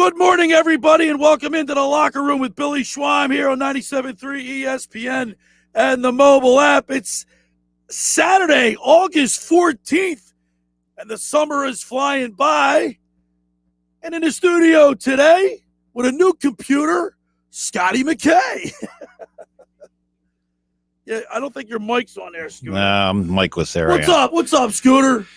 Good morning, everybody, and welcome into the locker room with Billy Schweim here on 97.3 ESPN and the mobile app. It's Saturday, August 14th, and the summer is flying by. And in the studio today, with a new computer, Scotty McKay. Yeah, I don't think your mic's on there, Scooter. No, I'm micless there. What's up? What's up, Scooter?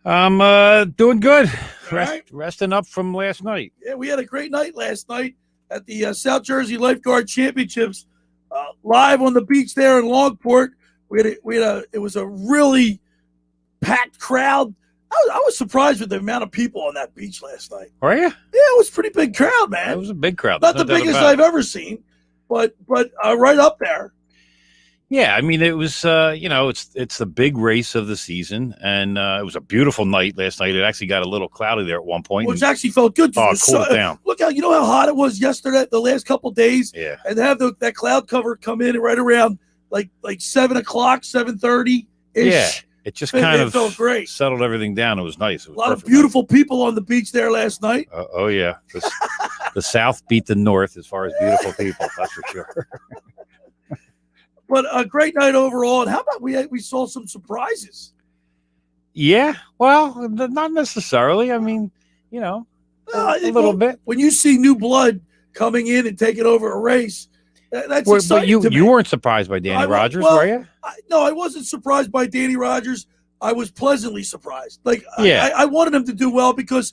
I'm doing good. Right. Resting up from last night. Yeah, we had a great night last night at the South Jersey Lifeguard Championships, live on the beach there in Longport. It was a really packed crowd. I was surprised with the amount of people on that beach last night. Are you? Yeah, it was a pretty big crowd, man. It was a big crowd. Not the biggest I've ever seen, but right up there. Yeah, I mean, it was, it's the big race of the season, and it was a beautiful night last night. It actually got a little cloudy there at one point. Which actually felt good. Oh, it cooled it down. Look how, how hot it was yesterday, the last couple of days? Yeah. And have that cloud cover come in right around like 7 o'clock, 7:30-ish. Yeah, it just kind of felt great. Settled everything down. It was nice. It was a lot of beautiful people on the beach there last night. Oh, yeah. The South beat the North as far as beautiful people, that's for sure. But a great night overall. And how about we saw some surprises? Yeah, well, not necessarily. I mean, a little bit. When you see new blood coming in and taking over a race, that's exciting to me. You weren't surprised by Danny Rogers, were you? No, I wasn't surprised by Danny Rogers. I was pleasantly surprised. Yeah. I wanted him to do well because,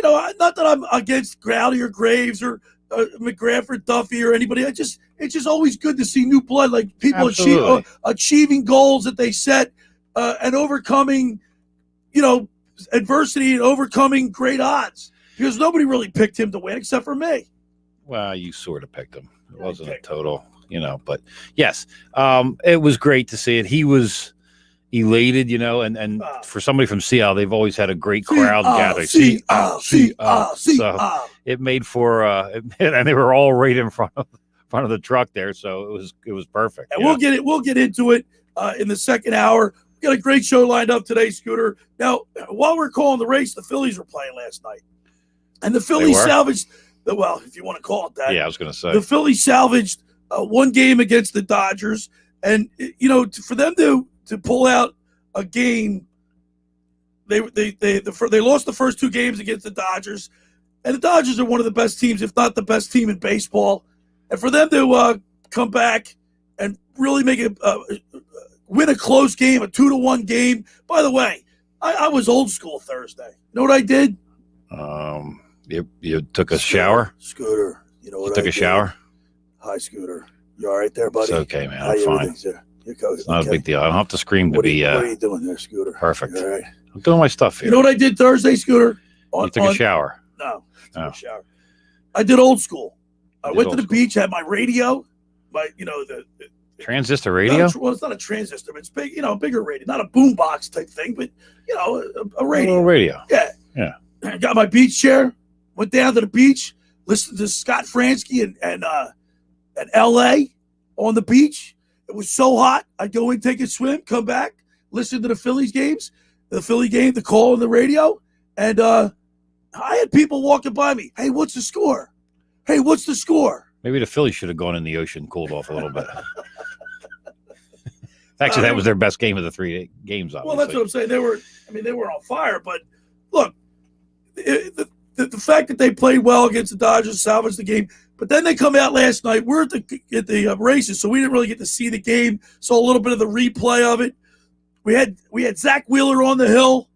not that I'm against Growdy or Graves or McGrath or Duffy or anybody. It's just always good to see new blood, like people achieving goals that they set and overcoming, adversity and overcoming great odds. Because nobody really picked him to win except for me. Well, you sort of picked him. It wasn't a total, but yes, it was great to see it. He was elated, and for somebody from Seattle, they've always had a great crowd gathering. So it made for, and they were all right in front of the truck there, so it was perfect. And we'll get into it in the second hour. We got a great show lined up today, Scooter. Now, while we're calling the race, the Phillies were playing last night, and the Phillies salvaged. Well, if you want to call it that. Yeah, I was going to say the Phillies salvaged one game against the Dodgers, and for them to pull out a game, they lost the first two games against the Dodgers, and the Dodgers are one of the best teams, if not the best team in baseball. And for them to come back and really make win a close game, a 2-1 game. By the way, I was old school Thursday. You know what I did? You took a shower? Scooter. You know what you took I a shower? Hi, Scooter. You all right there, buddy? It's okay, man. I'm fine. It's not a big deal. I don't have to scream to be what are you doing there, Scooter? Perfect. You all right? I'm doing my stuff here. You know what I did Thursday, Scooter? You took a shower? No. I took a shower. I did old school. I went to the beach, had my radio, the transistor radio? Well, it's not a transistor, but it's big, bigger radio. Not a boombox type thing, but, a radio. A little radio. Yeah. Yeah. I got my beach chair, went down to the beach, listened to Scott Fransky and L.A. on the beach. It was so hot. I'd go in, take a swim, come back, listen to the Phillies games, the Philly game, the call on the radio, and I had people walking by me. Hey, what's the score? Hey, what's the score? Maybe the Phillies should have gone in the ocean, cooled off a little bit. Actually, that was their best game of the 3 games, obviously. Well, that's what I'm saying. They were on fire. But look, the fact that they played well against the Dodgers salvaged the game. But then they come out last night. We're at the races, so we didn't really get to see the game. Saw a little bit of the replay of it. We had Zach Wheeler on the hill.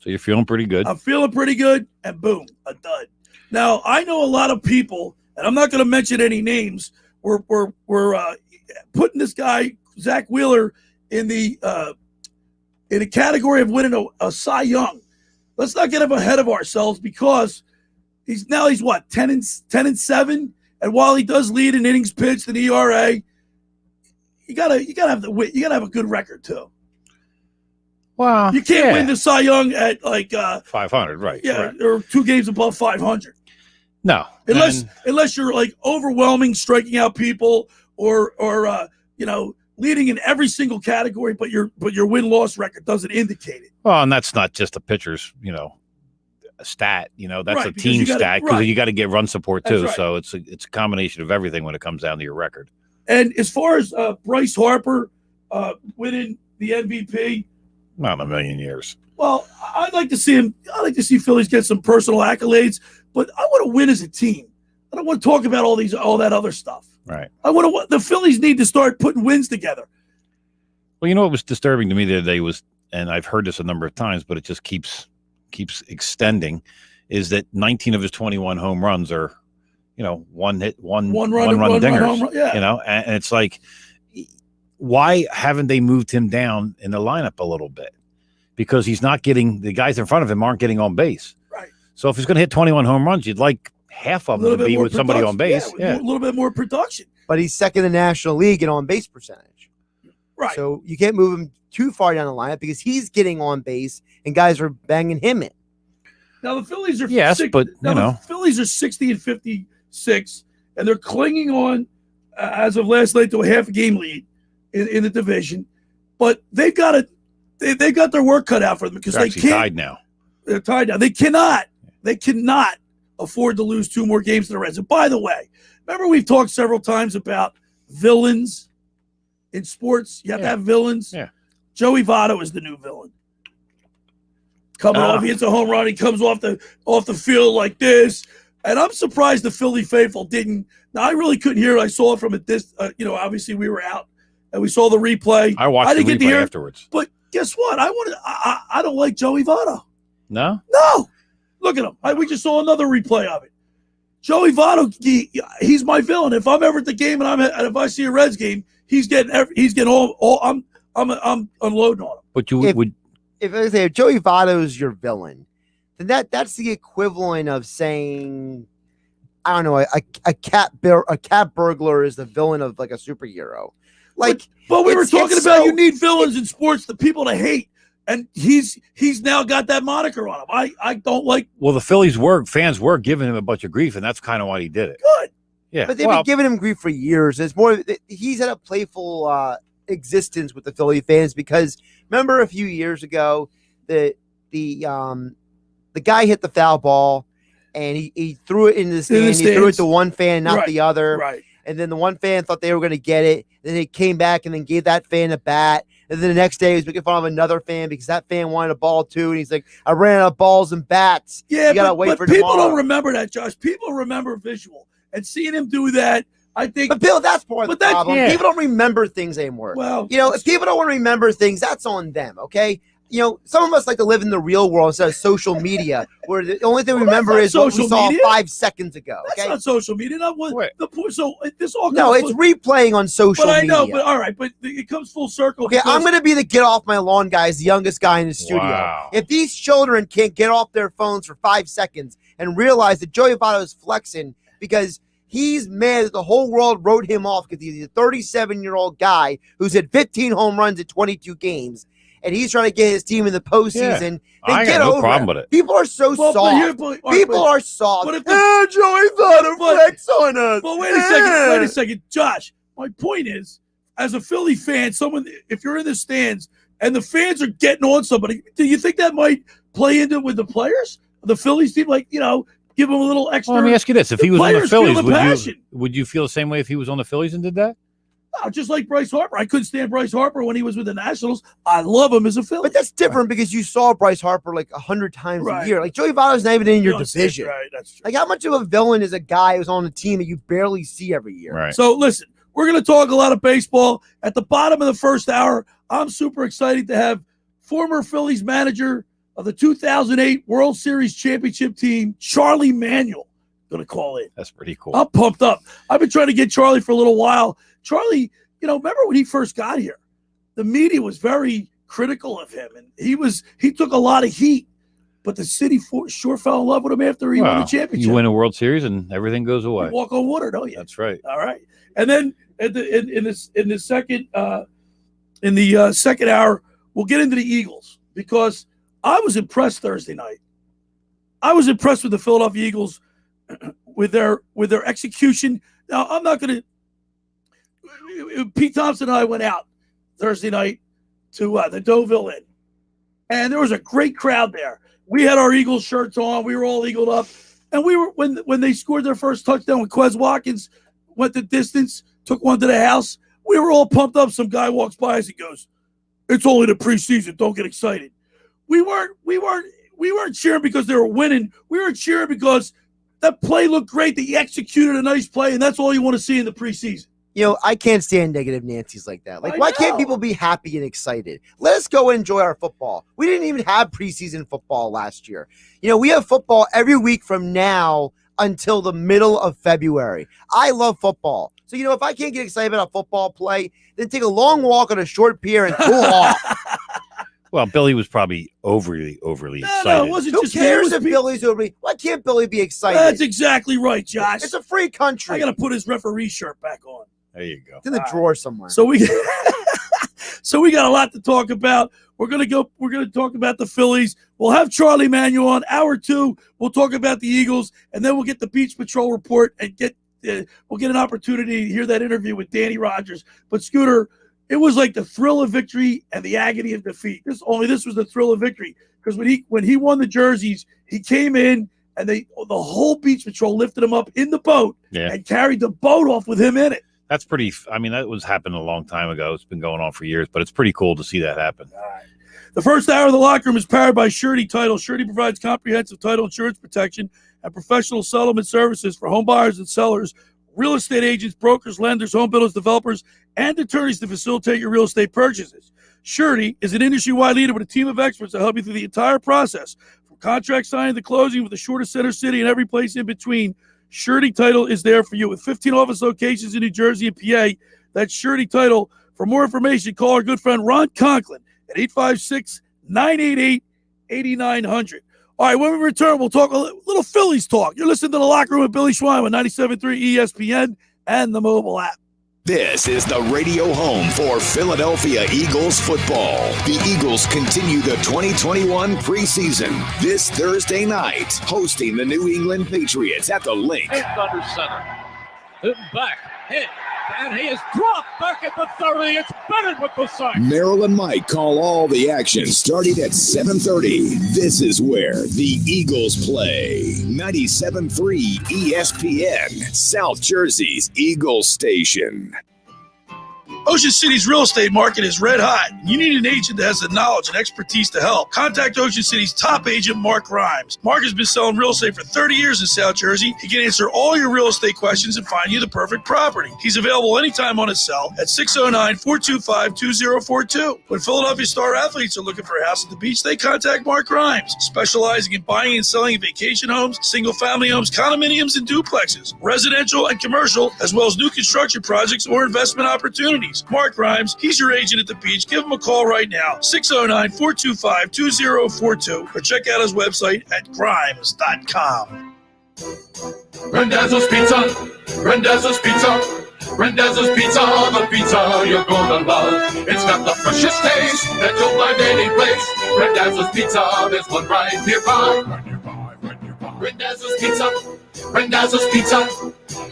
So you're feeling pretty good. I'm feeling pretty good, and boom, a dud. Now I know a lot of people, and I'm not going to mention any names. We're putting this guy Zach Wheeler in the category of winning a Cy Young. Let's not get him ahead of ourselves because he's what 10-7, and while he does lead in innings pitched and ERA, you gotta have a good record too. Well, you can't win the Cy Young at 500, right? Yeah, right. Or 2 games above 500. No, unless you're overwhelming, striking out people, or leading in every single category, but your win-loss record doesn't indicate it. Well, and that's not just the pitchers, stat. That's Right, a because team you gotta- stat because right. you got to get run support That's too. right. So it's a combination of everything when it comes down to your record. And as far as Bryce Harper winning the MVP, Not in a million years. well, I'd like to see him. I'd like to see Phillies get some personal accolades, but I want to win as a team. I don't want to talk about all that other stuff. Right. The Phillies need to start putting wins together. Well, what was disturbing to me the other day was, and I've heard this a number of times, but it just keeps extending, is that 19 of his 21 home runs are, one hit, one run dingers. Home run, yeah. And it's like, why haven't they moved him down in the lineup a little bit? Because he's not getting, the guys in front of him aren't getting on base. Right. So if he's going to hit 21 home runs, you'd like half of them to be with somebody on base. Yeah, a little bit more production. But he's second in the National League in on base percentage. Right. So you can't move him too far down the lineup because he's getting on base and guys are banging him in. Now the Phillies are the Phillies are 60 and 56, and they're clinging on as of last night to a half game lead in the division. But they got their work cut out for them because they're they can't. Tied now. They're tied now. They cannot afford to lose 2 more games to the Reds. And by the way, remember we've talked several times about villains in sports. You have to have villains. Yeah. Joey Votto is the new villain. Coming off, he hits a home run. He comes off the field like this, and I'm surprised the Philly faithful didn't. Now I really couldn't hear it. I saw it from a distance. Obviously we were out, and we saw the replay. I watched the replay afterwards. But guess what? I don't like Joey Votto. No. Look at him. We just saw another replay of it. Joey Votto, he's my villain. If I'm ever at the game and if I see a Reds game, he's getting all. I'm unloading on him. But if I say Joey Votto is your villain, then that's the equivalent of saying, I don't know, a cat burglar is the villain of like a superhero. Like, but we were talking about you need villains in sports, the people to hate. And he's now got that moniker on him. I don't like. Well, the Phillies fans were giving him a bunch of grief, and that's kind of why he did it. Good. Yeah. But they've been giving him grief for years. It's more, he's had a playful existence with the Philly fans because remember a few years ago the guy hit the foul ball and he threw it into the stand. He threw it to one fan, not the other. Right. And then the one fan thought they were going to get it. And then they came back and then gave that fan a bat. And then the next day he was making fun of another fan because that fan wanted a ball too. And he's like, I ran out of balls and bats. Yeah, you gotta wait but for people tomorrow. don't remember that, Josh. People remember visual. And seeing him do that, I think. But Bill, that's part of the problem. Yeah. People don't remember things anymore. Well, if people don't want to remember things, that's on them, okay? Some of us like to live in the real world instead of social media, where the only thing we remember is what we saw 5 seconds ago. Okay? That's not social media. This all. No, it's replaying on social media. But I know, but all right, but it comes full circle. Okay, I'm going to be the get off my lawn guy as the youngest guy in the studio. Wow. If these children can't get off their phones for 5 seconds and realize that Joey Votto is flexing because he's mad that the whole world wrote him off because he's a 37-year-old guy who's had 15 home runs in 22 games. And he's trying to get his team in the postseason. Yeah. I got no problem with it. People are so soft. People are soft. But if Joey Votto flex on us. But wait a second, Josh. My point is, as a Philly fan, if you're in the stands and the fans are getting on somebody, do you think that might play into with the players, the Phillies team? Like, give them a little extra. Well, let me ask you this: if he was on the Phillies, the would you feel the same way if he was on the Phillies and did that? Just like Bryce Harper. I couldn't stand Bryce Harper when he was with the Nationals. I love him as a Philly. But that's different because you saw Bryce Harper like 100 times a year. Like Joey Votto's not even in your division. Right, that's true. Like how much of a villain is a guy who's on a team that you barely see every year? Right. So listen, we're going to talk a lot of baseball. At the bottom of the first hour, I'm super excited to have former Phillies manager of the 2008 World Series championship team, Charlie Manuel, going to call in. That's pretty cool. I'm pumped up. I've been trying to get Charlie for a little while. Charlie, remember when he first got here, the media was very critical of him, and he took a lot of heat, but the city sure fell in love with him after he won the championship. You win a World Series, and everything goes away. You walk on water, don't you? That's right. All right, and then in the second hour, we'll get into the Eagles because I was impressed Thursday night. I was impressed with the Philadelphia Eagles with their execution. Now I'm not going to. Pete Thompson and I went out Thursday night to the Deauville Inn. and there was a great crowd there. We had our Eagles shirts on. We were all eagled up. And we were when they scored their first touchdown when Quez Watkins went the distance, took one to the house, we were all pumped up. Some guy walks by us and goes, "It's only the preseason. Don't get excited." We weren't cheering because they were winning. We were cheering because that play looked great. They executed a nice play, and that's all you want to see in the preseason. I can't stand negative Nancy's like that. Like, why can't people be happy and excited? Let us go enjoy our football. We didn't even have preseason football last year. We have football every week from now until the middle of February. I love football. So, if I can't get excited about football play, then take a long walk on a short pier and cool off. Well, Billy was probably overly excited. No, it wasn't. Who just cares if Billy's overly? Why can't Billy be excited? That's exactly right, Josh. It's a free country. I got to put his referee shirt back on. There you go. It's in the drawer somewhere. So we got a lot to talk about. We're gonna talk about the Phillies. We'll have Charlie Manuel on hour 2. We'll talk about the Eagles, and then we'll get the Beach Patrol report and we'll get an opportunity to hear that interview with Danny Rogers. But Scooter, it was like the thrill of victory and the agony of defeat. This was the thrill of victory because when he won the jerseys, he came in and the whole Beach Patrol lifted him up in the boat and carried the boat off with him in it. That's pretty. I mean, that was happened a long time ago. It's been going on for years, but it's pretty cool to see that happen. All right. The first hour of the locker room is powered by Surety Title. Surety provides comprehensive title insurance protection and professional settlement services for home buyers and sellers, real estate agents, brokers, lenders, home builders, developers, and attorneys to facilitate your real estate purchases. Surety is an industry-wide leader with a team of experts that help you through the entire process, from contract signing to closing, with the shortest center city and every place in between. Surety Title is there for you with 15 office locations in New Jersey and PA. That's Surety Title. For more information, call our good friend Ron Conklin at 856-988-8900. All right, when we return, we'll talk a little Phillies talk. You're listening to The Locker Room with Billy Schweim on 97.3 ESPN and the mobile app. This is the radio home for Philadelphia Eagles football. The Eagles continue the 2021 preseason this Thursday night, hosting the New England Patriots at the Link. It's under center. Hit back. Hit. And he is dropped back at the 30. It's Bennett with the sack. Merrill and Mike call all the action starting at 7:30. This is where the Eagles play. 97.3 ESPN, South Jersey's Eagles station. Ocean City's real estate market is red hot. You need an agent that has the knowledge and expertise to help. Contact Ocean City's top agent, Mark Grimes. Mark has been selling real estate for 30 years in South Jersey. He can answer all your real estate questions and find you the perfect property. He's available anytime on his cell at 609-425-2042. When Philadelphia star athletes are looking for a house at the beach, they contact Mark Grimes, specializing in buying and selling vacation homes, single-family homes, condominiums, and duplexes, residential and commercial, as well as new construction projects or investment opportunities. Mark Grimes, he's your agent at the beach. Give him a call right now, 609-425-2042, or check out his website at grimes.com. Rendezvous Pizza. Rendezvous Pizza. Rendezvous Pizza, the pizza you're gonna love. It's got the freshest taste that you'll find any place. Rendezvous Pizza, there's one right nearby. Rendezvous Pizza. Rendezvous Pizza.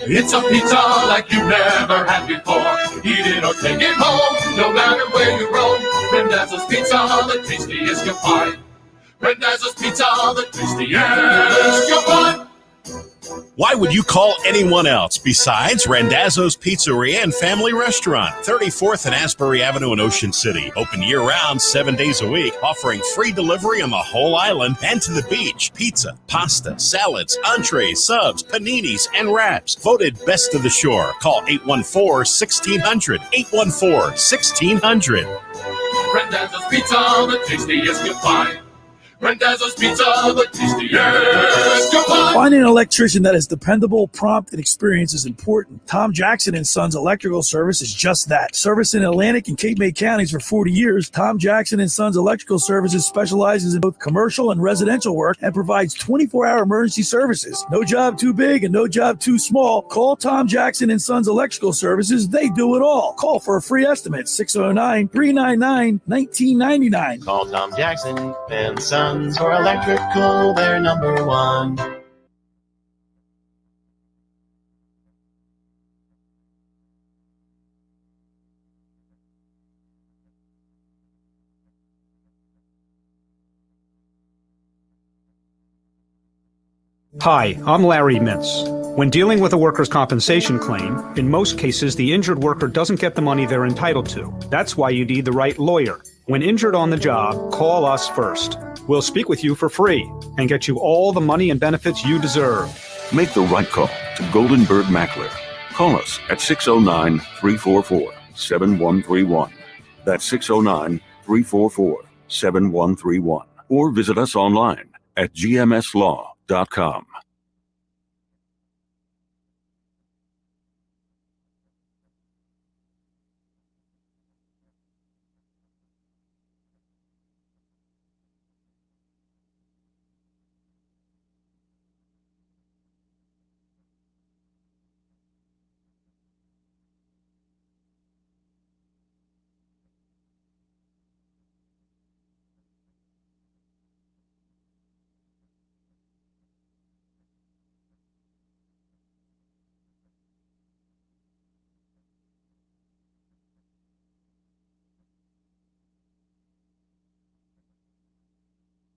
It's a pizza like you've never had before. Eat it or take it home, no matter where you roam. Rendezvous Pizza, the tastiest you'll find. Rendezvous Pizza, the tastiest you'll find. Why would you call anyone else besides Randazzo's Pizzeria and Family Restaurant, 34th and Asbury Avenue in Ocean City. Open year-round, 7 days a week, offering free delivery on the whole island and to the beach. Pizza, pasta, salads, entrees, subs, paninis, and wraps. Voted best of the shore. Call 814-1600. 814-1600. Randazzo's Pizza, the tastiest you'll find. Randazzo's Pizza, the tastiest you'll find. Finding an electrician that is dependable, prompt, and experienced is important. Tom Jackson & Sons Electrical Service is just that. Service in Atlantic and Cape May counties for 40 years, Tom Jackson & Sons Electrical Services specializes in both commercial and residential work and provides 24-hour emergency services. No job too big and no job too small. Call Tom Jackson & Sons Electrical Services. They do it all. Call for a free estimate, 609-399-1999. Call Tom Jackson and Sons for electrical, they're number one. Hi, I'm Larry Mintz. When dealing with a workers' compensation claim, in most cases, the injured worker doesn't get the money they're entitled to. That's why you need the right lawyer. When injured on the job, call us first. We'll speak with you for free and get you all the money and benefits you deserve. Make the right call to Goldenberg Mackler. Call us at 609-344-7131. That's 609-344-7131. Or visit us online at gmslaw.com.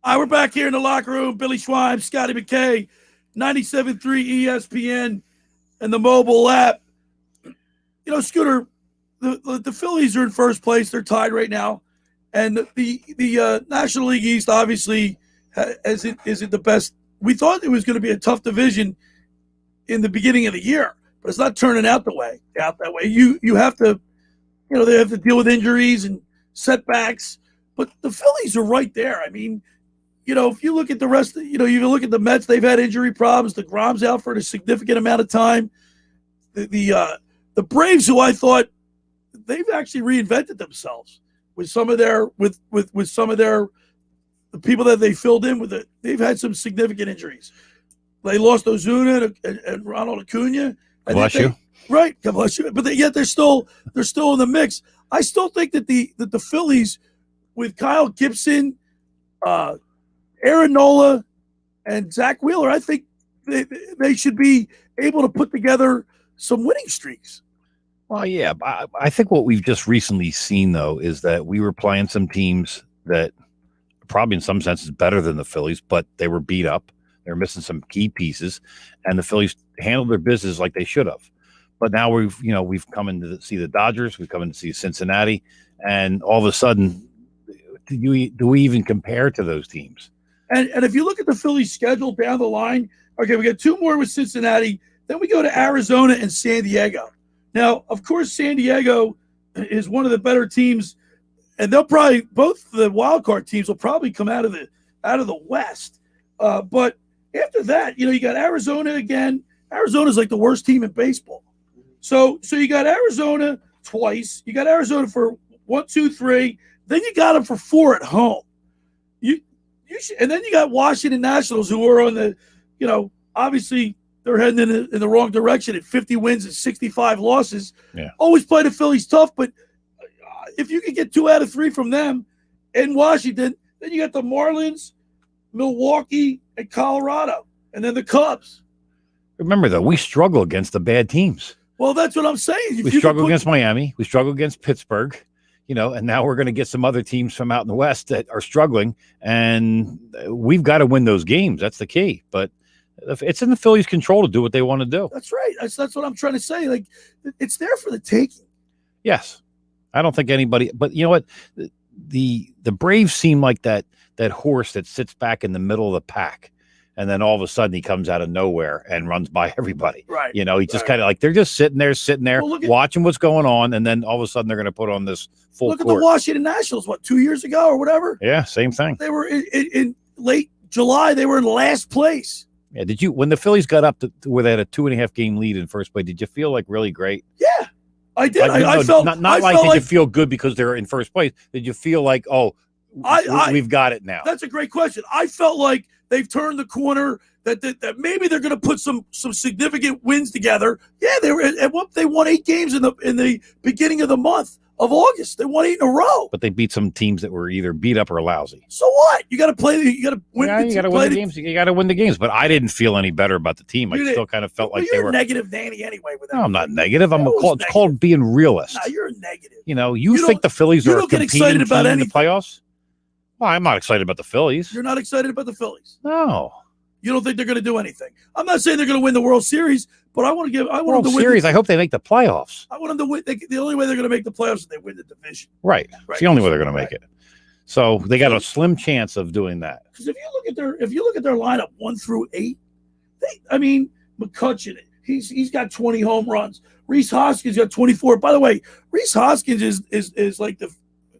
All right, we're back here in the locker room. Billy Schweim, Scotty McKay, 97.3 ESPN, and the mobile app. You know, Scooter, the Phillies are in first place. They're tied right now. And the National League East obviously isn't the best. We thought it was going to be a tough division in the beginning of the year, but it's not turning out that way. You have to, you know, they have to deal with injuries and setbacks. But the Phillies are right there. I mean, you know, if you look at the rest, you look at the Mets, they've had injury problems. The Grom's out for a significant amount of time. The Braves, who I thought they've actually reinvented themselves with some of their with some of their the people that they filled in with it. They've had some significant injuries. They lost Ozuna and Ronald Acuna. Bless you. Right, God bless you. But yet they're still in the mix. I still think that the Phillies with Kyle Gibson, Aaron Nola, and Zach Wheeler, I think they should be able to put together some winning streaks. Well, yeah. I think what we've just recently seen, though, is that we were playing some teams that probably in some senses better than the Phillies, but they were beat up. They were missing some key pieces, and the Phillies handled their business like they should have. But now we've come in to see the Dodgers. We've come in to see Cincinnati, and all of a sudden, do we even compare to those teams? And if you look at the Phillies' schedule down the line, okay, we got two more with Cincinnati. Then we go to Arizona and San Diego. Now, of course, San Diego is one of the better teams, and they'll probably both the wild card teams will probably come out of the West. But after that, you got Arizona again. Arizona's like the worst team in baseball. So you got Arizona twice. You got Arizona for 1, 2, 3. Then you got them for 4 at home. And then you got Washington Nationals, who are on the, obviously they're heading in the wrong direction at 50 wins and 65 losses. Yeah. Always play the Phillies tough, but if you could get 2 out of 3 from them in Washington, then you got the Marlins, Milwaukee, and Colorado, and then the Cubs. Remember, though, we struggle against the bad teams. Well, that's what I'm saying. We struggle against Miami. We struggle against Pittsburgh. And now we're going to get some other teams from out in the West that are struggling, and we've got to win those games. That's the key. But it's in the Phillies' control to do what they want to do. That's right. That's what I'm trying to say. Like, it's there for the taking. Yes. I don't think anybody – but you know what? The Braves seem like that horse that sits back in the middle of the pack, and then all of a sudden he comes out of nowhere and runs by everybody. Right. He just kind of like they're just sitting there, watching what's going on, and then all of a sudden they're going to put on this full Look court. at the Washington Nationals, 2 years ago or whatever? Yeah, same thing. They were in late July. They were in last place. Yeah, when the Phillies got up to where they had a 2.5 game lead in first place, did you feel like really great? Yeah, I did. Like, I felt not I like felt did like, you feel good because they're in first place? Did you feel like, we've got it now? That's a great question. I felt like they've turned the corner. That maybe they're going to put some significant wins together. Yeah, they won 8 games in the beginning of the month of August. They won 8 in a row. But they beat some teams that were either beat up or lousy. So what? You got to play. You got to win. Yeah, you got to win the games. You got to win the games. But I didn't feel any better about the team. I still kind of felt like they were negative, Danny. Anyway, with that. No, I'm not negative. It's called being realist. No, you're negative. You think the Phillies are a competing team in the playoffs? Well, I'm not excited about the Phillies. You're not excited about the Phillies. No. You don't think they're going to do anything. I'm not saying they're going to win the World Series, but I want them World to win. Series, I hope they make the playoffs. I want them to win. The only way they're going to make the playoffs is they win the division. Right. It's the only way they're going to make it. So they got a slim chance of doing that. Because if you look at their lineup 1 through 8, McCutchen, he's got 20 home runs. Rhys Hoskins got 24. By the way, Rhys Hoskins is like the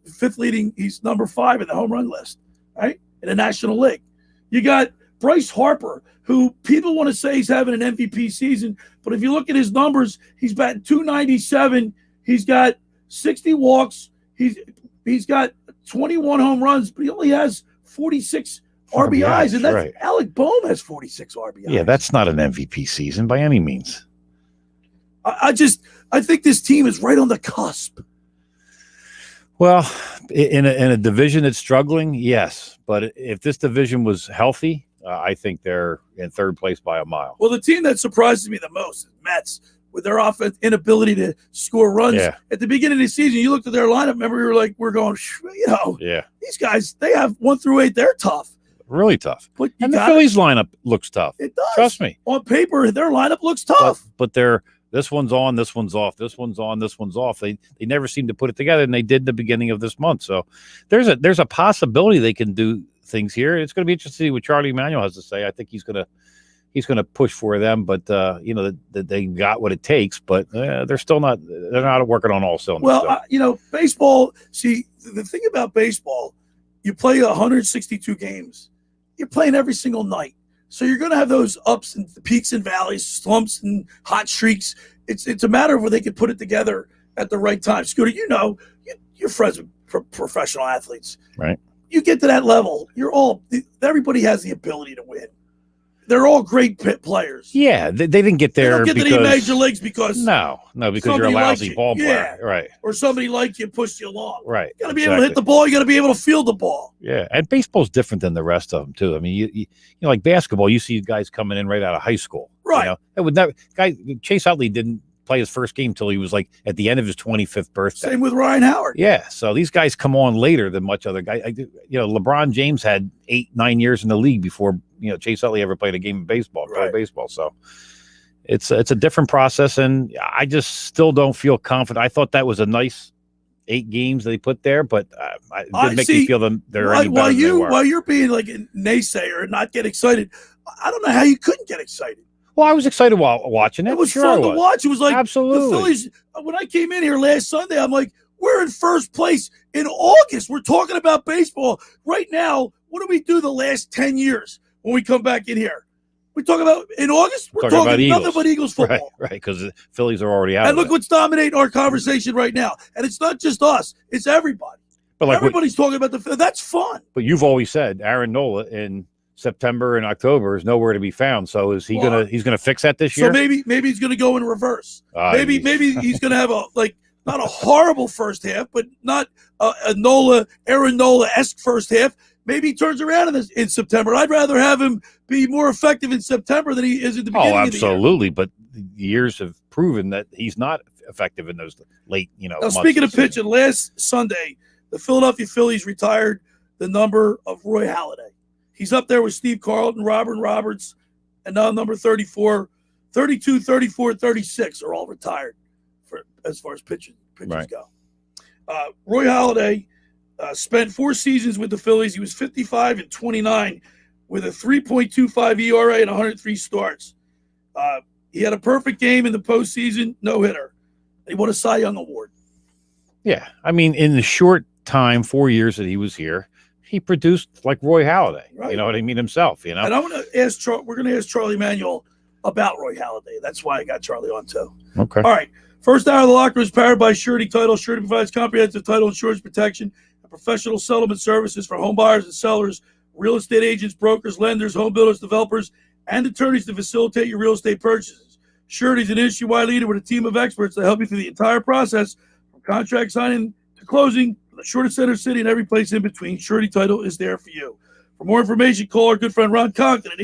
5th leading. He's number 5 in the home run list, right, in the National League. You got Bryce Harper, who people want to say he's having an MVP season, but if you look at his numbers, he's batting .297. He's got 60 walks. He's got 21 home runs, but he only has 46 RBIs, and that's right. Alec Bohm has 46 RBIs. Yeah, that's not an MVP season by any means. I think this team is right on the cusp. Well, in a division that's struggling, yes. But if this division was healthy, I think they're in 3rd place by a mile. Well, the team that surprises me the most is Mets with their offense inability to score runs. Yeah. At the beginning of the season, you looked at their lineup. Remember, we're going, these guys, they have 1 through 8. They're tough. Really tough. But the Phillies lineup looks tough. It does. Trust me. On paper, their lineup looks tough. But they're this one's on, this one's off, this one's on, this one's off. They never seem to put it together, and they did the beginning of this month. So there's a possibility they can do things here. It's going to be interesting to see what Charlie Manuel has to say. I think he's going to push for them, but they got what it takes. But they're not working on all cylinders. Well, baseball. See, the thing about baseball, you play 162 games. You're playing every single night. So you're going to have those ups and peaks and valleys, slumps and hot streaks. It's a matter of where they can put it together at the right time. Scooter, you're friends with professional athletes. Right. You get to that level, everybody has the ability to win. They're all great players. Yeah, they didn't get there. They don't get to the major leagues because because you're a lousy ball player, right? Or somebody like you pushed you along, right? You got to be able to hit the ball. You got to be able to field the ball. Yeah, and baseball's different than the rest of them too. I mean, you like basketball, you see guys coming in right out of high school, right? Chase Utley didn't play his first game till he was like at the end of his 25th birthday. Same with Ryan Howard. Yeah, so these guys come on later than much other guys. LeBron James had 8-9 years in the league before Chase Utley ever played a game of baseball, right. baseball. So it's a different process, and I just still don't feel confident. I thought that was a nice 8 games they put there, but it didn't make me feel that they're any better than they were. While you're being like a naysayer and not get excited, I don't know how you couldn't get excited. Well, I was excited while watching it. It was fun to watch. It was like absolutely the Phillies. When I came in here last Sunday, I'm like, we're in first place in August. We're talking about baseball right now. What do we do the last 10 years when we come back in here? We talk about in August. We're talking about nothing but Eagles football, right? Because the Phillies are already out. And look what's dominating our conversation right now. And it's not just us; it's everybody. But everybody's talking about that's fun. But you've always said Aaron Nola in September and October is nowhere to be found. So is he he's gonna fix that this year? So maybe he's gonna go in reverse. Maybe he's gonna have not a horrible first half, but not a Aaron Nola-esque first half. Maybe he turns around in September. I'd rather have him be more effective in September than he is at the beginning of the year. Absolutely. But the years have proven that he's not effective in those late, Now, months speaking of pitching, last Sunday, the Philadelphia Phillies retired the number of Roy Halladay. He's up there with Steve Carlton, Robert Roberts, and now number 34, 32, 34, 36 are all retired as far as pitchers go. Roy Halladay spent 4 seasons with the Phillies. He was 55-29 with a 3.25 ERA and 103 starts. He had a perfect game in the postseason, no-hitter. He won a Cy Young Award. Yeah, I mean, in the short time, 4 years that he was here, he produced like Roy Halladay. Right. You know what I mean himself. And I'm going to ask. We're going to ask Charlie Manuel about Roy Halladay. That's why I got Charlie on too. Okay. All right. First hour of the locker is powered by Surety Title. Surety provides comprehensive title insurance protection and professional settlement services for home buyers and sellers, real estate agents, brokers, lenders, home builders, developers, and attorneys to facilitate your real estate purchases. Surety is an industry-wide leader with a team of experts that help you through the entire process, from contract signing to closing, from the shortest center city and every place in between. Surety Title is there for you. For more information, call our good friend Ron Conklin at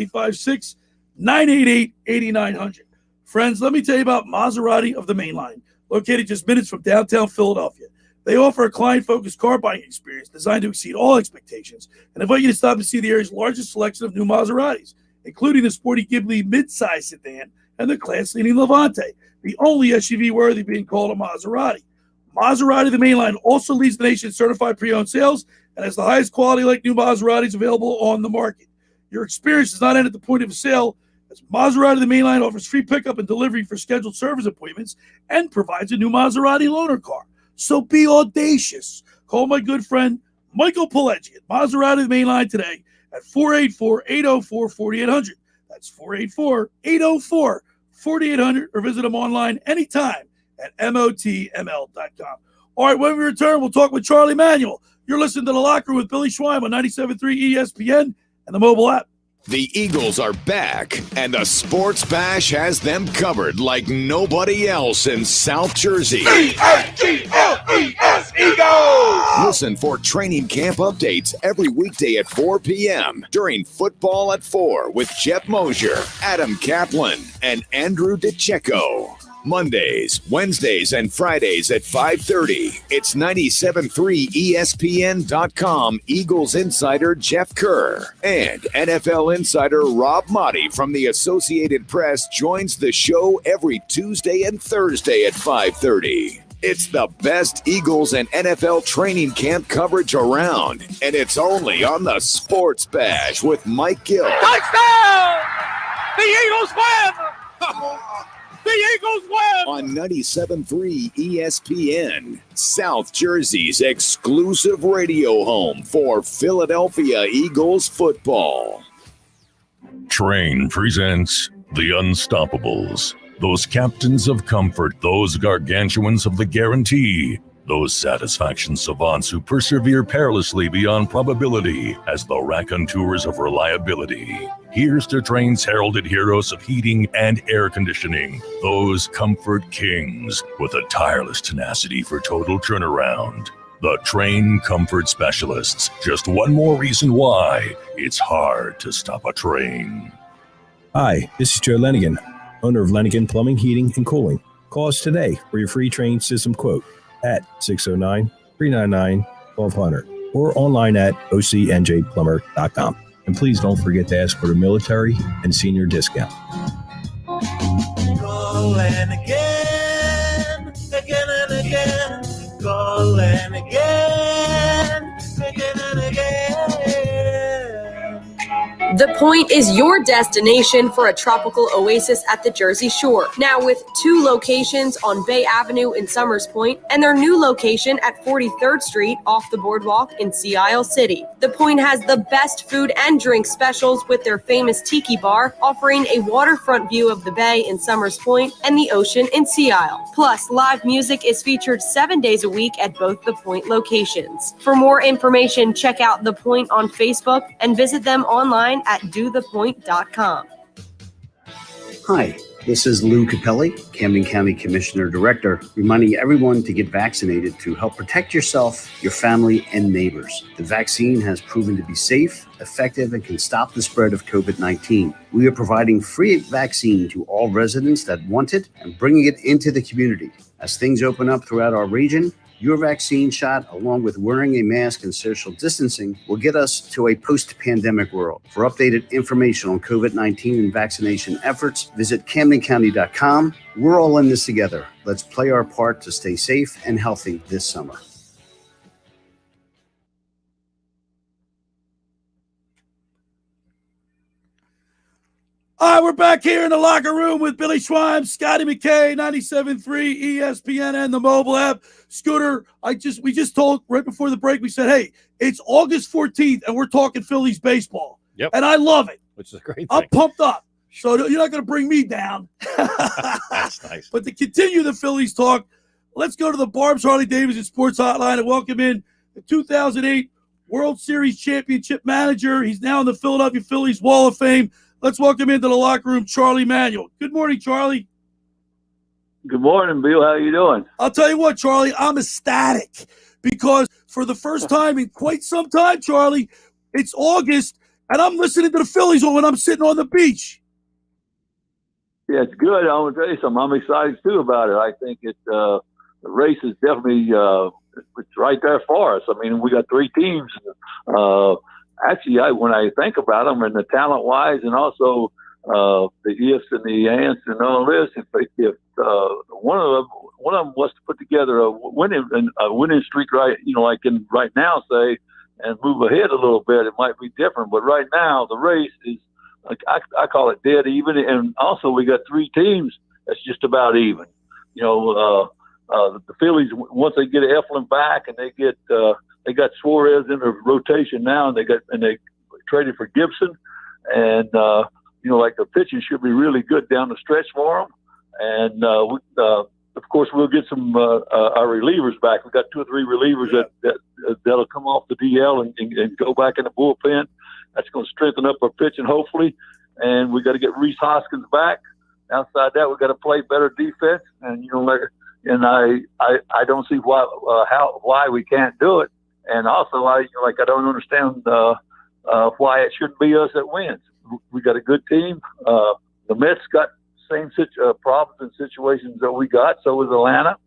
856-988-8900. Friends, let me tell you about Maserati of the Main Line, located just minutes from downtown Philadelphia. They offer a client-focused car buying experience designed to exceed all expectations and invite you to stop and see the area's largest selection of new Maseratis. including the sporty Ghibli midsize sedan and the class-leading Levante, the only SUV worthy being called a Maserati. Maserati, the mainline, also leads the nation's certified pre-owned sales and has the highest quality like new Maseratis available on the market. Your experience does not end at the point of a sale, as Maserati, the mainline, offers free pickup and delivery for scheduled service appointments and provides a new Maserati loaner car. So be audacious. Call my good friend Michael Pileggi at Maserati, the mainline, today at 484-804-4800. That's 484-804-4800, or visit them online anytime at motml.com. All right, when we return, we'll talk with Charlie Manuel. You're listening to The Locker Room with Billy Schweim on 97.3 ESPN and the mobile app. The Eagles are back, and the Sports Bash has them covered like nobody else in South Jersey. E-A-G-L-E-S, Eagles! Listen for training camp updates every weekday at 4 p.m. during Football at 4 with Jeff Mosier, Adam Kaplan, and Andrew DeCecco. Mondays, Wednesdays, and Fridays at 5:30. It's 97.3 ESPN.com Eagles insider Jeff Kerr and NFL insider Rob Motti from the Associated Press joins the show every Tuesday and Thursday at 5:30. It's the best Eagles and NFL training camp coverage around, and it's only on the Sports Bash with Mike Gill. Touchdown! The Eagles win! The Eagles win! On 97.3 ESPN, South Jersey's exclusive radio home for Philadelphia Eagles football. Train presents The Unstoppables. Those captains of comfort, those gargantuans of the guarantee, those satisfaction savants who persevere perilously beyond probability as the raconteurs of reliability. Here's to Train's heralded heroes of heating and air conditioning, those comfort kings with a tireless tenacity for total turnaround. The Train Comfort Specialists, just one more reason why it's hard to stop a train. Hi, this is Joe Lenigan, owner of Lenigan Plumbing, Heating, and Cooling. Call us today for your free Train system quote at 609-399-1200 or online at ocnjplumber.com. And please don't forget to ask for the military and senior discount. Calling again, again and again. Calling again, again and again. The Point is your destination for a tropical oasis at the Jersey Shore. Now with 2 locations on Bay Avenue in Summers Point and their new location at 43rd Street off the boardwalk in Sea Isle City. The Point has the best food and drink specials with their famous Tiki Bar, offering a waterfront view of the bay in Summers Point and the ocean in Sea Isle. Plus, live music is featured 7 days a week at both The Point locations. For more information, check out The Point on Facebook and visit them online at dothepoint.com. Hi, this is Lou Capelli, Camden County Commissioner Director, reminding everyone to get vaccinated to help protect yourself, your family, and neighbors. The vaccine has proven to be safe, effective, and can stop the spread of COVID-19. We are providing free vaccine to all residents that want it and bringing it into the community. As things open up throughout our region, your vaccine shot, along with wearing a mask and social distancing, will get us to a post-pandemic world. For updated information on COVID-19 and vaccination efforts, visit CamdenCounty.com. We're all in this together. Let's play our part to stay safe and healthy this summer. All right, we're back here in the locker room with Billy Schweim, Scotty McKay, 97.3 ESPN and the mobile app. Scooter, we just told right before the break, we said, hey, it's August 14th and we're talking Phillies baseball. Yep. And I love it. Which is a great thing. I'm pumped up. So you're not going to bring me down. That's nice. But to continue the Phillies talk, let's go to the Barb's Harley Davidson Sports Hotline and welcome in the 2008 World Series Championship manager. He's now in the Philadelphia Phillies Wall of Fame. Let's welcome into the locker room Charlie Manuel. Good morning, Charlie. Good morning, Bill. How you doing? I'll tell you what, Charlie, I'm ecstatic because for the first time in quite some time, Charlie, it's August, and I'm listening to the Phillies when I'm sitting on the beach. Yeah, it's good. I want to tell you something. I'm excited, too, about it. I think the race is definitely it's right there for us. I mean, we got 3 teams actually, when I think about them and the talent wise, and also the ifs and the ands and all this, if one of them was to put together a winning streak, right, like in right now, say, and move ahead a little bit, it might be different. But right now, the race is, I call it dead even, and also we got 3 teams that's just about even. The Phillies, once they get Eflin back and they got Suarez in the rotation now, and they traded for Gibson, and like the pitching should be really good down the stretch for them. And of course, we'll get some our relievers back. We've got 2 or 3 relievers that'll come off the DL and go back in the bullpen. That's going to strengthen up our pitching, hopefully. And we got to get Reese Hoskins back. Outside that, we got to play better defense. And I don't see why we can't do it. And also, I don't understand why it shouldn't be us that wins. We got a good team. The Mets got same problems and situations that we got. So is Atlanta,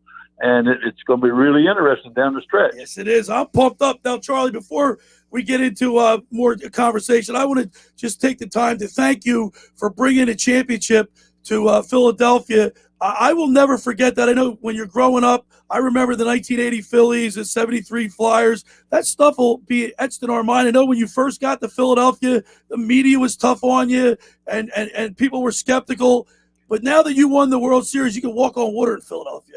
and it's going to be really interesting down the stretch. Yes, it is. I'm pumped up now, Charlie. Before we get into more conversation, I want to just take the time to thank you for bringing a championship to Philadelphia. I will never forget that. I know when you're growing up, I remember the 1980 Phillies, the 73 Flyers. That stuff will be etched in our mind. I know when you first got to Philadelphia, the media was tough on you, and people were skeptical. But now that you won the World Series, you can walk on water in Philadelphia.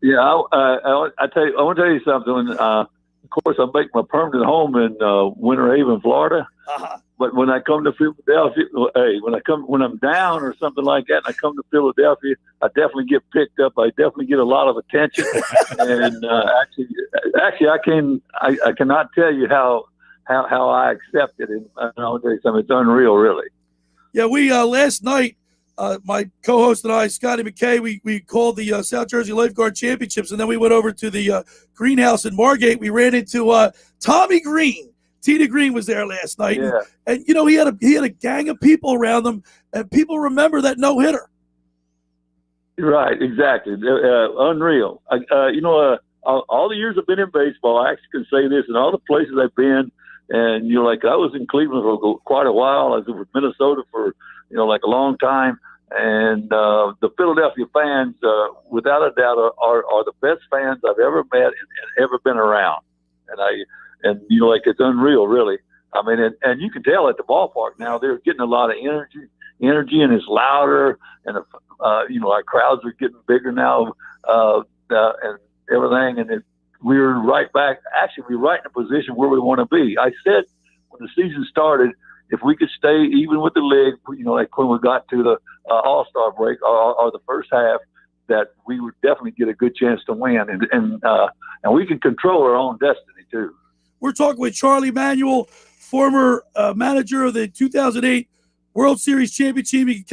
Yeah, I tell you, I want to tell you something. Of course, I make my permanent home in Winter Haven, Florida. Uh-huh. But when I come to Philadelphia, when I'm down or something like that, and I come to Philadelphia, I definitely get picked up. I definitely get a lot of attention. And actually, I cannot tell you how I accept it. And I'll tell you something, it's unreal, really. Yeah, we last night, my co-host and I, Scotty McKay, we called the South Jersey Lifeguard Championships, and then we went over to the greenhouse in Margate. We ran into Tommy Green. Tina Green was there last night, yeah. And he had a gang of people around him, and people remember that no-hitter. Right, exactly. Unreal. All the years I've been in baseball, I actually can say this, and all the places I've been, and I was in Cleveland for quite a while. I was in Minnesota for a long time, and the Philadelphia fans, without a doubt, are the best fans I've ever met and ever been around. And it's unreal, really. I mean, and you can tell at the ballpark now they're getting a lot of energy, and it's louder, and our crowds are getting bigger now, and everything. And we're right back. Actually, we're right in a position where we want to be. I said when the season started, if we could stay even with the league, like when we got to the All-Star break or the first half, that we would definitely get a good chance to win, and we can control our own destiny too. We're talking with Charlie Manuel, former manager of the 2008 World Series championship team. You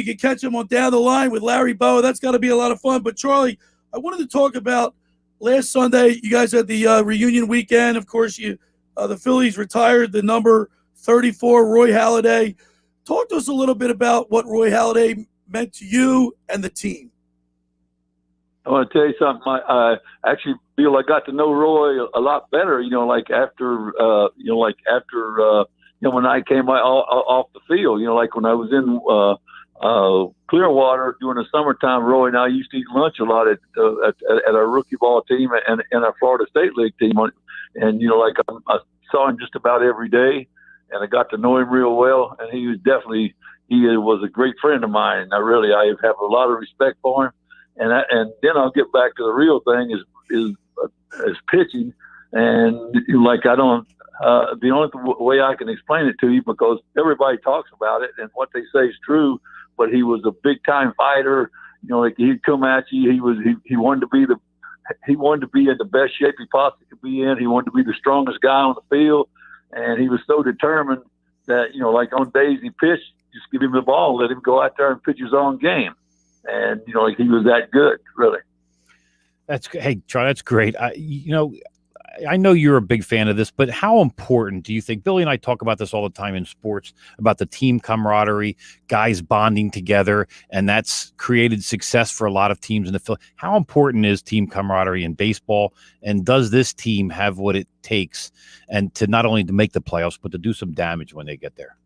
can catch him on Down the Line with Larry Boa. That's got to be a lot of fun. But Charlie, I wanted to talk about last Sunday. You guys had the reunion weekend. Of course, the Phillies retired the number 34, Roy Halliday. Talk to us a little bit about what Roy Halliday meant to you and the team. I want to tell you something. I actually feel I got to know Roy a lot better. After when I came off the field. Like when I was in Clearwater during the summertime. Roy and I used to eat lunch a lot at our rookie ball team and our Florida State League team. And I saw him just about every day, and I got to know him real well. And he was a great friend of mine. And I have a lot of respect for him. And then I'll get back to the real thing is pitching, and I don't. The only way I can explain it to you, because everybody talks about it and what they say is true, but he was a big time fighter. He'd come at you. He wanted to be in the best shape he possibly could be in. He wanted to be the strongest guy on the field, and he was so determined that on days he pitched, just give him the ball, let him go out there and pitch his own game. And he was that good, really. Hey, Charlie, that's great. I know you're a big fan of this, but how important do you think, Billy and I talk about this all the time in sports, about the team camaraderie, guys bonding together, and that's created success for a lot of teams in the field. How important is team camaraderie in baseball, and does this team have what it takes and to not only to make the playoffs, but to do some damage when they get there?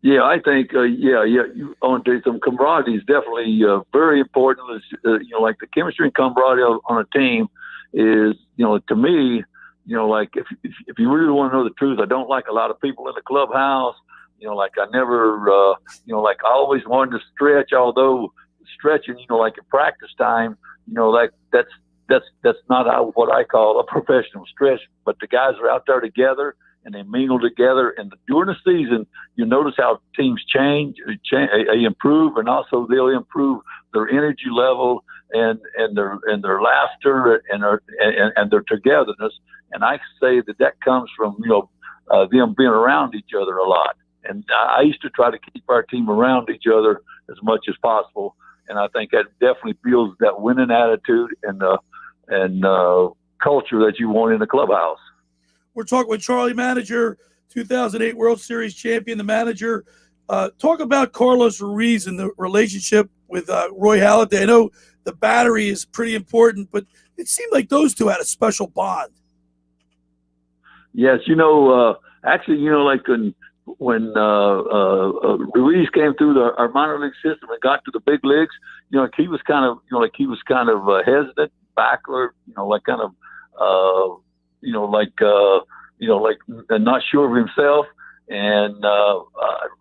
Yeah, I think, you on to some camaraderie is definitely very important. Like the chemistry and camaraderie on a team is, to me, like if you really want to know the truth, I don't like a lot of people in the clubhouse. Like I never, like I always wanted to stretch, although stretching, like at practice time, that's not what I call a professional stretch. But the guys are out there together and they mingle together. And during the season, you notice how teams change, they improve, and also they'll improve their energy level and their laughter and their togetherness. And I say that comes from them being around each other a lot. And I used to try to keep our team around each other as much as possible. And I think that definitely builds that winning attitude and culture that you want in the clubhouse. We're talking with Charlie Manager, 2008 World Series champion, the manager. Talk about Carlos Ruiz and the relationship with Roy Halladay. I know the battery is pretty important, but it seemed like those two had a special bond. Yes, actually, like when Ruiz came through our minor league system and got to the big leagues, he was kind of hesitant, backler, not sure of himself. And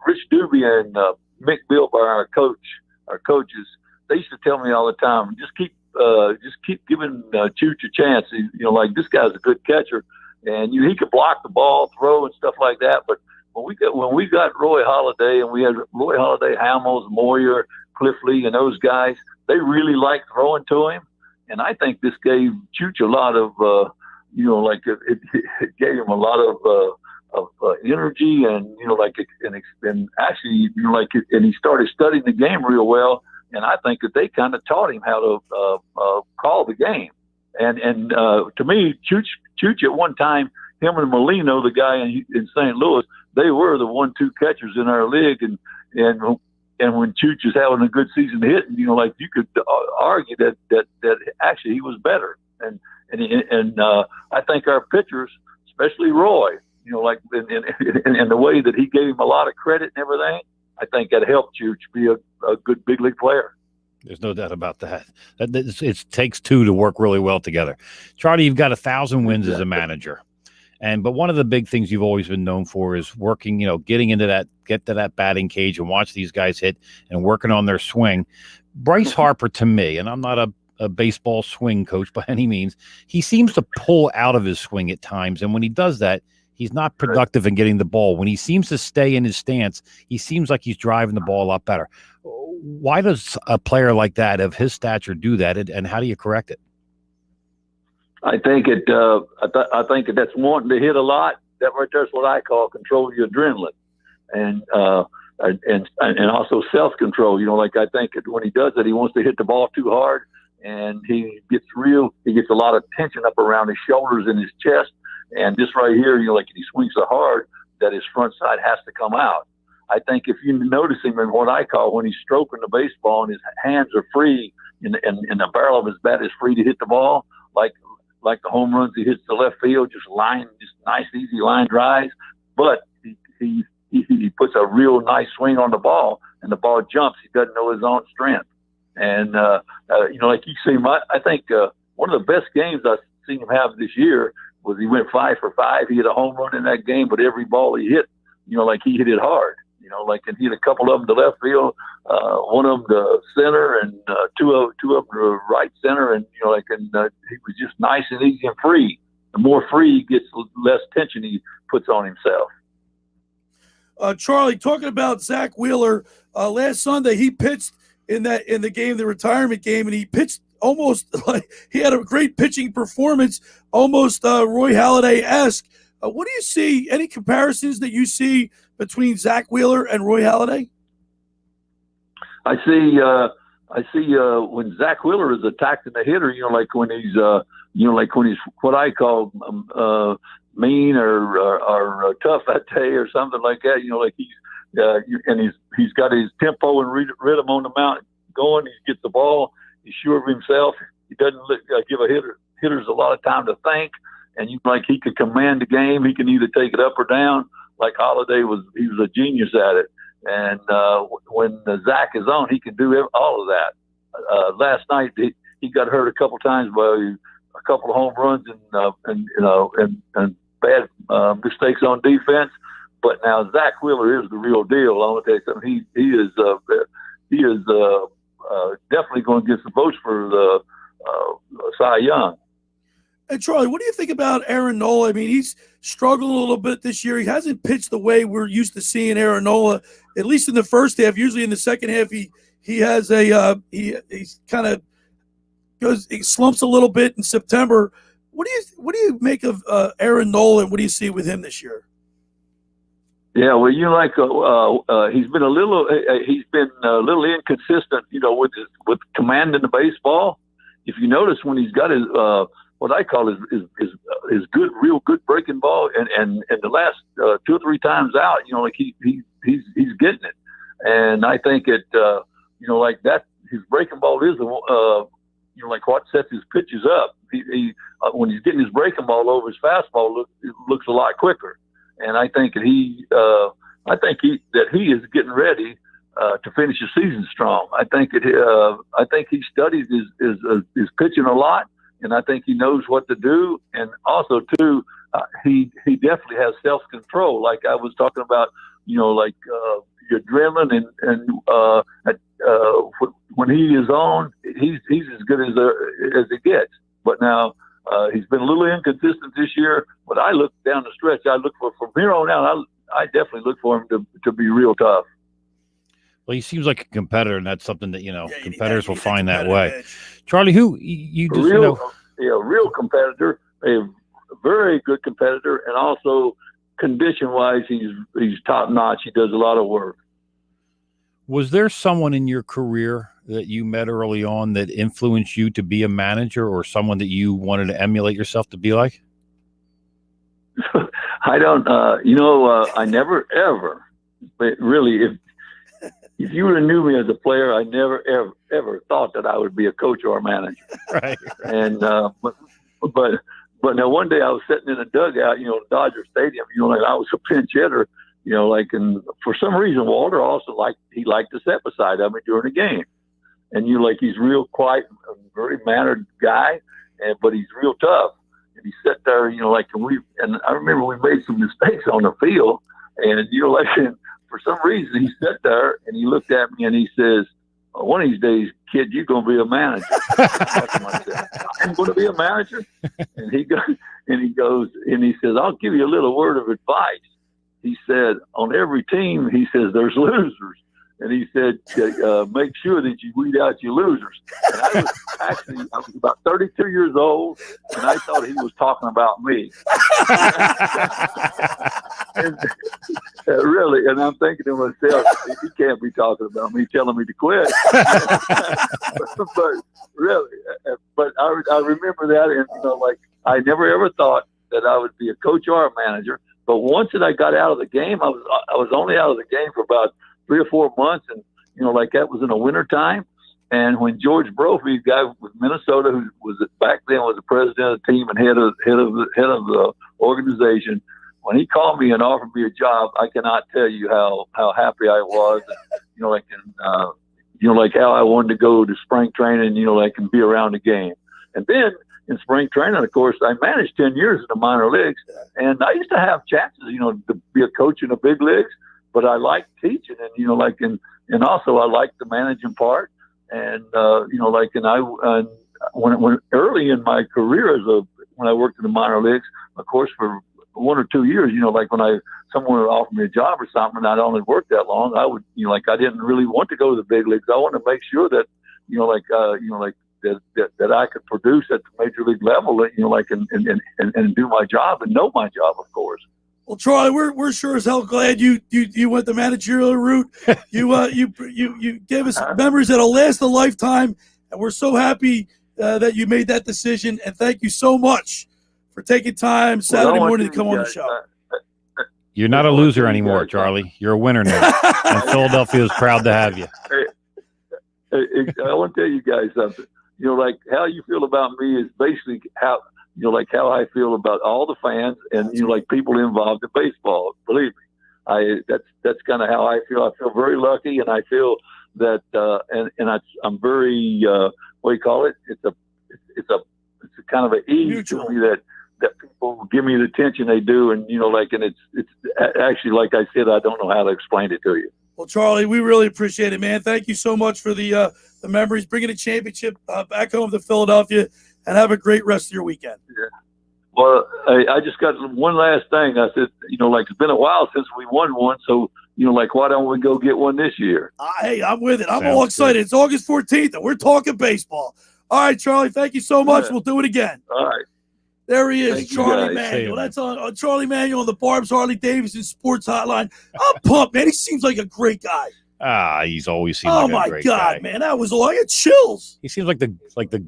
Rich Doobie and Mick Bilbar, our coaches, they used to tell me all the time, just keep giving Chooch a chance. This guy's a good catcher, and he could block the ball, throw, and stuff like that. But when we got Roy Halladay, and we had Roy Halladay, Hamels, Moyer, Cliff Lee, and those guys, they really liked throwing to him. And I think this gave Chooch a lot of, it gave him a lot of energy, and and he started studying the game real well. And I think that they kind of taught him how to call the game. And to me, Chooch at one time, him and Molino, the guy in St. Louis, they were the 1-2 catchers in our league. And when Chooch is having a good season hitting, you could argue that actually he was better. And I think our pitchers, especially Roy, and the way that he gave him a lot of credit and everything, I think that helped Chooch be a good big league player. There's no doubt about that. It takes two to work really well together. Charlie, you've got 1,000 wins as a manager. But one of the big things you've always been known for is working, getting get to that batting cage and watch these guys hit and working on their swing. Bryce Harper, to me, and I'm not a baseball swing coach by any means, he seems to pull out of his swing at times. And when he does that, he's not productive in getting the ball. When he seems to stay in his stance, he seems like he's driving the ball a lot better. Why does a player like that of his stature do that, and how do you correct it? I think I think that's wanting to hit a lot. That right there's what I call control your adrenaline, and also self-control. I think when he does it, he wants to hit the ball too hard, and he gets a lot of tension up around his shoulders and his chest, and just right here, he swings so hard that his front side has to come out. I think if you notice him in what I call when he's stroking the baseball and his hands are free and the barrel of his bat is free to hit the ball, like the home runs he hits to left field, just nice, easy line drives. But he puts a real nice swing on the ball, and the ball jumps. He doesn't know his own strength. And, like you see, I think one of the best games I've seen him have this year was he went 5 for 5. He hit a home run in that game, but every ball he hit, he hit it hard. And he hit a couple of them to left field, one of them to center, and two of them to right center. And he was just nice and easy and free. The more free he gets, the less tension he puts on himself. Charlie, talking about Zach Wheeler, last Sunday he pitched in the game, the retirement game, and he pitched almost like he had a great pitching performance, almost Roy Halladay-esque. What do you see? Any comparisons that you see between Zach Wheeler and Roy Halladay? I see I see when Zach Wheeler is attacking the hitter, like when he's what I call mean or tough that day or something like that. Like he's got his tempo and rhythm on the mound going. He gets the ball. He's sure of himself. He doesn't give hitters a lot of time to think. And he could command the game. He can either take it up or down. Like Halliday he was a genius at it. And when Zach is on, he can do all of that. Last night he got hurt a couple times by a couple of home runs and bad mistakes on defense. But now Zach Wheeler is the real deal. I'm gonna tell you something. He is definitely going to get some votes for the Cy Young. And Charlie, what do you think about Aaron Nola? I mean, he's struggled a little bit this year. He hasn't pitched the way we're used to seeing Aaron Nola, at least in the first half. Usually in the second half, he has he's kind of he slumps a little bit in September. What do you make of Aaron Nola, and what do you see with him this year? Yeah, well, he's been a little inconsistent, with commanding the baseball. If you notice, when he's got his what I call his good, real good breaking ball, and the last 2 or 3 times out, he's getting it, and I think like that, his breaking ball is what sets his pitches up. He when he's getting his breaking ball over his fastball, it looks a lot quicker. And I think that he is getting ready to finish the season strong. I think he studies his pitching a lot, and I think he knows what to do. And also too, he definitely has self-control. Like I was talking about, your adrenaline and when he is on, he's as good as it gets. But now. He's been a little inconsistent this year, but I look down the stretch. I look for from here on out. I definitely look for him to be real tough. Well, he seems like a competitor, and that's something that competitors will find that way. Edge. Charlie, who you just real competitor, a very good competitor, and also condition-wise, he's top notch. He does a lot of work. Was there someone in your career that you met early on that influenced you to be a manager, or someone that you wanted to emulate yourself to be like? I don't, I never ever, but really, if you would have knew me as a player, I never ever thought that I would be a coach or a manager. Right. And, but now one day I was sitting in a dugout, Dodger Stadium, and I was a pinch hitter, and for some reason, Walter also liked to sit beside me during the game. And he's real quiet, very mannered guy, but he's real tough. And he sat there, and I remember we made some mistakes on the field, and and for some reason he sat there and he looked at me and he says, "One of these days, kid, you're gonna be a manager." I'm going to be a manager, and he goes, and he says, "I'll give you a little word of advice." He said, "On every team," he says, "there's losers." And he said, "Make sure that you weed out your losers." And I was about 32 years old, and I thought he was talking about me. And, really, and I'm thinking to myself, he can't be talking about me, telling me to quit. But really, I remember that, and I never ever thought that I would be a coach or a manager. But once that I got out of the game, I was only out of the game for about 3 or 4 months, and that was in the winter time. And when George Brophy, the guy with Minnesota, who was back then was the president of the team and head of the organization, when he called me and offered me a job, I cannot tell you how happy I was, and, how I wanted to go to spring training, and be around the game. And then in spring training, of course, I managed 10 years in the minor leagues, and I used to have chances, to be a coach in the big leagues. But I like teaching, and and also I like the managing part, and when early in my career when I worked in the minor leagues, of course for 1 or 2 years, when someone would offer me a job or something, and I'd only worked that long, I would I didn't really want to go to the big leagues. I wanted to make sure that that I could produce at the major league level, and do my job and know my job, of course. Well, Charlie, we're sure as hell glad you went the managerial route. You gave us memories that'll last a lifetime, and we're so happy that you made that decision. And thank you so much for taking time Saturday morning to come on the show. You're not a loser anymore, Charlie. You're a winner now. And Philadelphia is proud to have you. I want to tell you guys something. Like how you feel about me is basically how I feel about all the fans and like people involved in baseball. Believe me, that's kind of how I feel. I feel very lucky, and I feel that I'm very what do you call it? It's a kind of an ease to me that people give me the attention they do, and and it's actually, like I said, I don't know how to explain it to you. Well, Charlie, we really appreciate it, man. Thank you so much for the memories, bringing a championship back home to Philadelphia, and have a great rest of your weekend. Yeah. Well, I just got one last thing. I said, it's been a while since we won one, so why don't we go get one this year? Hey, I'm with it. I'm all excited. Good. It's August 14th, and we're talking baseball. All right, Charlie, thank you so much. Yeah. We'll do it again. All right. There he is, Charlie Manuel. That's on Charlie Manuel on the Barb's Harley Davidson Sports Hotline. I'm pumped, man. He seems like a great guy. He's always seemed like a great guy. Oh my God, man, that was all. I had chills. He seems like the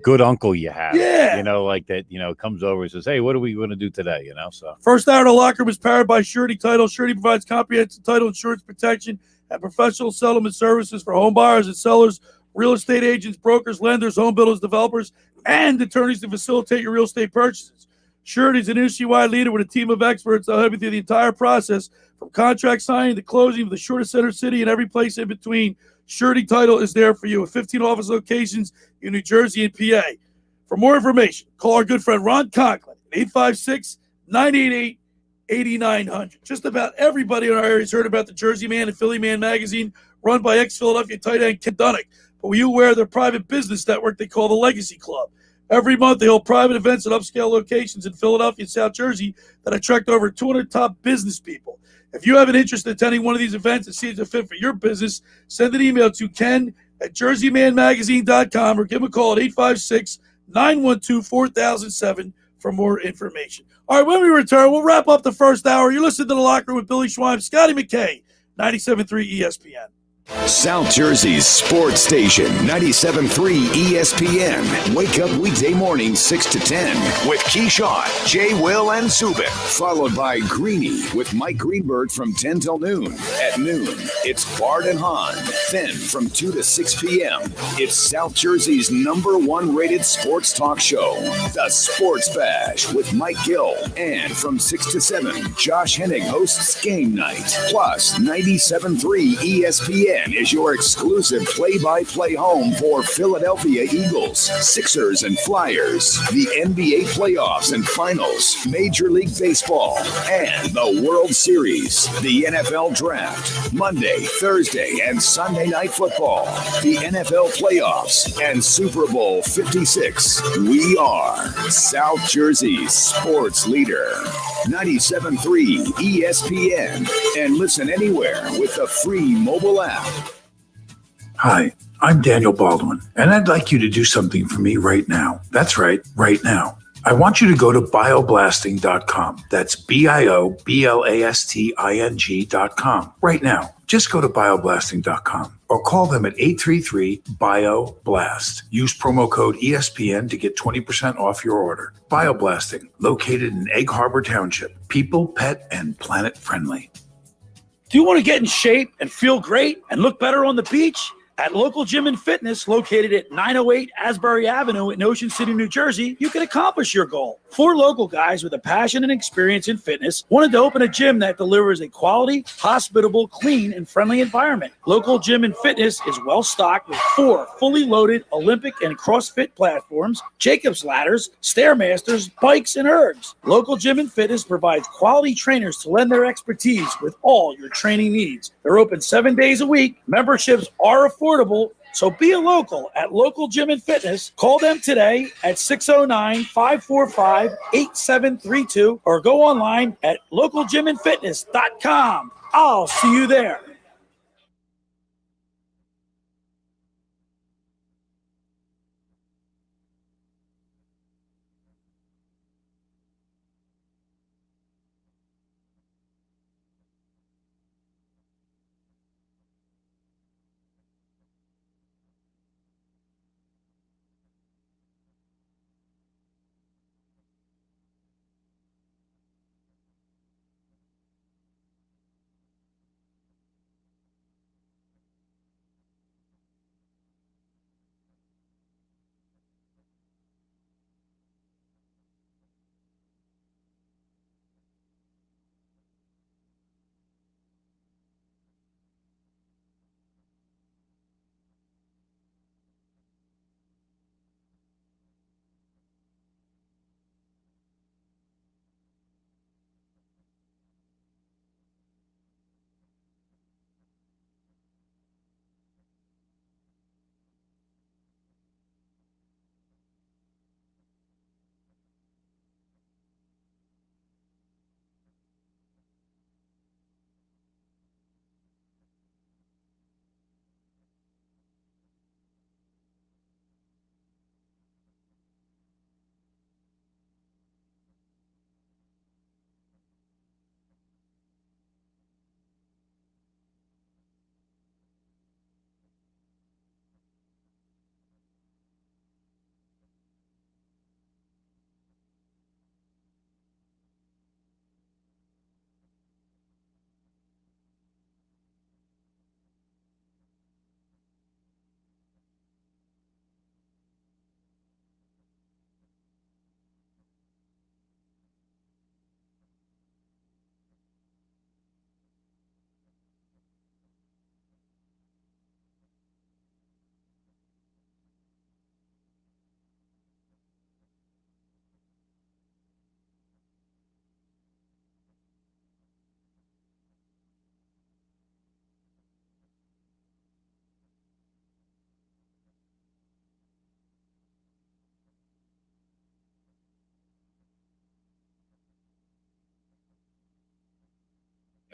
good uncle you have. Yeah, like that. Comes over and says, "Hey, what are we going to do today?" So first hour of the locker room is powered by Surety Title. Surety provides comprehensive title insurance protection and professional settlement services for home buyers and sellers, real estate agents, brokers, lenders, home builders, developers, and attorneys to facilitate your real estate purchases. Surety is an industry-wide leader with a team of experts that'll help you through the entire process, from contract signing to closing, with the shortest center city and every place in between. Surety Title is there for you with 15 office locations in New Jersey and PA. For more information, call our good friend Ron Conklin at 856-988-8900. Just about everybody in our area has heard about the Jersey Man and Philly Man magazine, run by ex-Philadelphia tight end Ken Dunnick. But were you aware of their private business network they call the Legacy Club? Every month, they hold private events at upscale locations in Philadelphia and South Jersey that attract over 200 top business people. If you have an interest in attending one of these events and see it's a fit for your business, send an email to ken@jerseymanmagazine.com or give him a call at 856-912-4007 for more information. All right, when we return, we'll wrap up the first hour. You're listening to The Locker Room with Billy Schweim, Scotty McKay, 97.3 ESPN. South Jersey's sports station, 97.3 ESPN. Wake up weekday morning 6 to 10 with Keyshawn, Jay, Will, and Zubin. Followed by Greeny with Mike Greenberg from 10 till noon. At noon, it's Bart and Hahn. Then from 2 to 6 p.m., it's South Jersey's #1 rated sports talk show, The Sports Bash with Mike Gill. And from 6 to 7, Josh Hennig hosts Game Night. Plus, 97.3 ESPN is your exclusive play-by-play home for Philadelphia Eagles, Sixers, and Flyers, the NBA playoffs and finals, Major League Baseball, and the World Series, the NFL Draft, Monday, Thursday, and Sunday Night Football, the NFL playoffs, and Super Bowl 56. We are South Jersey's sports leader. 97.3 ESPN. And listen anywhere with the free mobile app. Hi, I'm Daniel Baldwin, and I'd like you to do something for me right now. That's right, right now. I want you to go to bioblasting.com. That's BIOBLASTING.com. Right now. Just go to bioblasting.com or call them at 833-BIO-BLAST. Use promo code ESPN to get 20% off your order. Bioblasting, located in Egg Harbor Township. People, pet, and planet friendly. Do you want to get in shape and feel great and look better on the beach? At Local Gym and Fitness, located at 908 Asbury Avenue in Ocean City, New Jersey, you can accomplish your goal. 4 local guys with a passion and experience in fitness wanted to open a gym that delivers a quality, hospitable, clean, and friendly environment. Local Gym and Fitness is well-stocked with 4 fully loaded Olympic and CrossFit platforms, Jacob's ladders, Stairmasters, bikes, and ergs. Local Gym and Fitness provides quality trainers to lend their expertise with all your training needs. They're open 7 days a week. Memberships are affordable, so be a local at Local Gym and Fitness. Call them today at 609-545-8732 or go online at localgymandfitness.com. I'll see you there.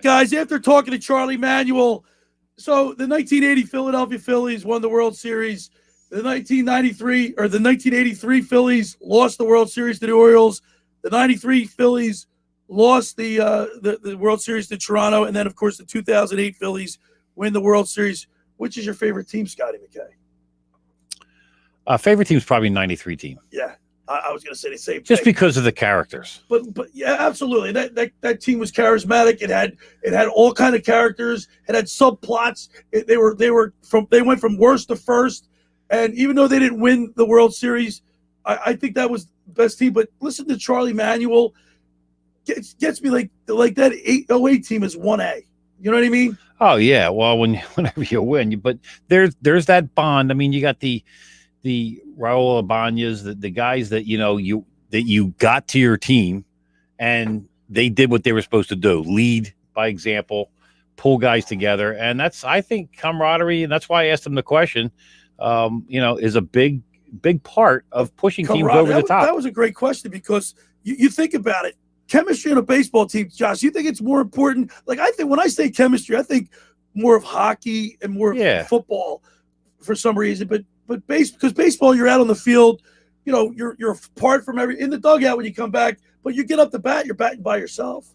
guys, after talking to Charlie Manuel, so the 1980 Philadelphia Phillies won the World Series. The 1983 Phillies lost the World Series to the Orioles. The 93 Phillies lost the World Series to Toronto. And then, of course, the 2008 Phillies win the World Series. Which is your favorite team, Scotty McKay? Favorite team's probably 93 team. Yeah, I was going to say the same Just thing. because of the characters. But yeah, absolutely. That team was charismatic. It had all kind of characters. It had subplots. They went from worst to first. And even though they didn't win the World Series, I think that was the best team. But listen to Charlie Manuel. Gets me like that 08 team is 1A. You know what I mean? Oh yeah. Well, whenever you win, but there's that bond. I mean, you got the Raul Ibanez, the guys that you got to your team, and they did what they were supposed to do: lead by example, pull guys together, and that's, I think, camaraderie, and that's why I asked them the question. Is a big part of pushing teams over the top. That was a great question because you think about it. Chemistry on a baseball team, Josh, you think it's more important? Like, I think when I say chemistry, I think more of hockey and more of football for some reason. But because baseball, you're out on the field, you're apart from in the dugout when you come back, but you get up the bat, you're batting by yourself.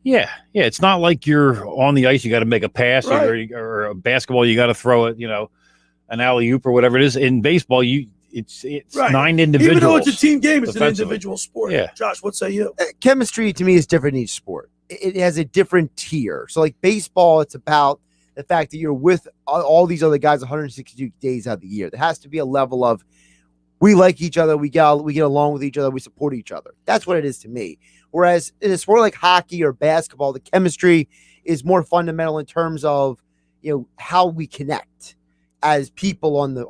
Yeah. It's not like you're on the ice, you got to make a pass, right. or a basketball, you got to throw it, an alley-oop or whatever it is. In baseball, it's right. 9 individuals. Even though it's a team game, it's an individual sport. Yeah. Josh, what say you? Chemistry to me is different in each sport. It has a different tier. So like baseball, it's about the fact that you're with all these other guys 162 days out of the year. There has to be a level of we like each other, we get along with each other, we support each other. That's what it is to me. Whereas in a sport like hockey or basketball, the chemistry is more fundamental in terms of how we connect as people on the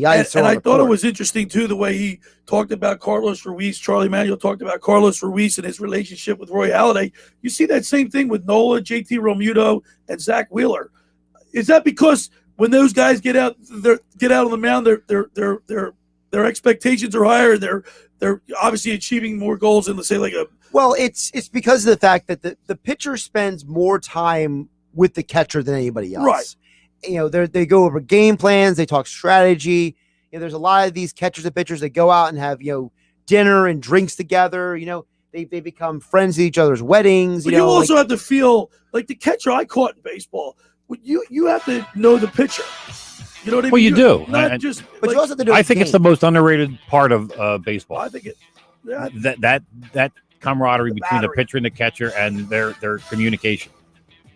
ice. And I thought it was interesting too the way he talked about Carlos Ruiz. Charlie Manuel talked about Carlos Ruiz and his relationship with Roy Halliday. You see that same thing with Nolan, JT Realmuto, and Zach Wheeler. Is that because when those guys get out on the mound, their expectations are higher? They're obviously achieving more goals than, let's say, like a. Well, it's because of the fact that the pitcher spends more time with the catcher than anybody else. Right. They go over game plans, they talk strategy. There's a lot of these catchers and pitchers that go out and have, dinner and drinks together. They become friends at each other's weddings. But you also have to feel like the catcher I caught in baseball. You have to know the pitcher. You know what I mean? Well, you do. But you also have to do I think it's the most underrated part of baseball. I think that camaraderie between the pitcher and the catcher and their communication.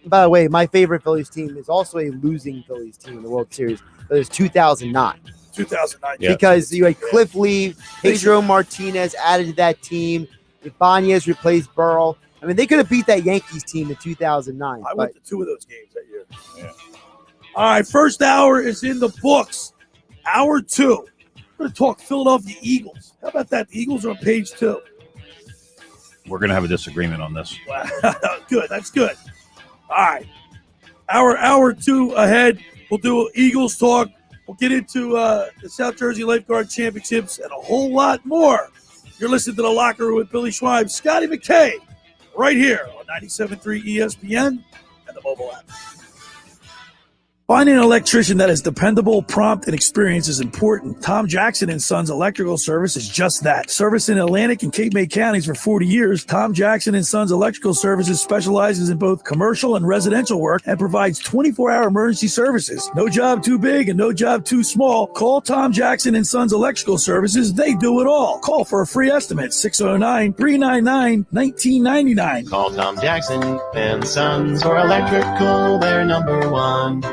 By the way, my favorite Phillies team is also a losing Phillies team in the World Series. But it's 2009. 2009. Yeah. Because you had Cliff Lee, Pedro Martinez added to that team. Ibanez replaced Burrell. I mean, they could have beat that Yankees team in 2009. I went to 2 of those games that year. Yeah. All right, first hour is in the books. Hour 2. We're going to talk Philadelphia Eagles. How about that? The Eagles are on page 2. We're going to have a disagreement on this. Wow. Good. That's good. All right. Hour 2 ahead. We'll do Eagles talk. We'll get into the South Jersey Lifeguard Championships and a whole lot more. You're listening to The Locker Room with Billy Schweim, Scotty McKay, right here on 97.3 ESPN and the mobile app. Finding an electrician that is dependable, prompt, and experienced is important. Tom Jackson & Sons Electrical Service is just that. Service in Atlantic and Cape May counties for 40 years, Tom Jackson & Sons Electrical Services specializes in both commercial and residential work and provides 24-hour emergency services. No job too big and no job too small. Call Tom Jackson & Sons Electrical Services. They do it all. Call for a free estimate, 609-399-1999. Call Tom Jackson and Sons for electrical, they're number one.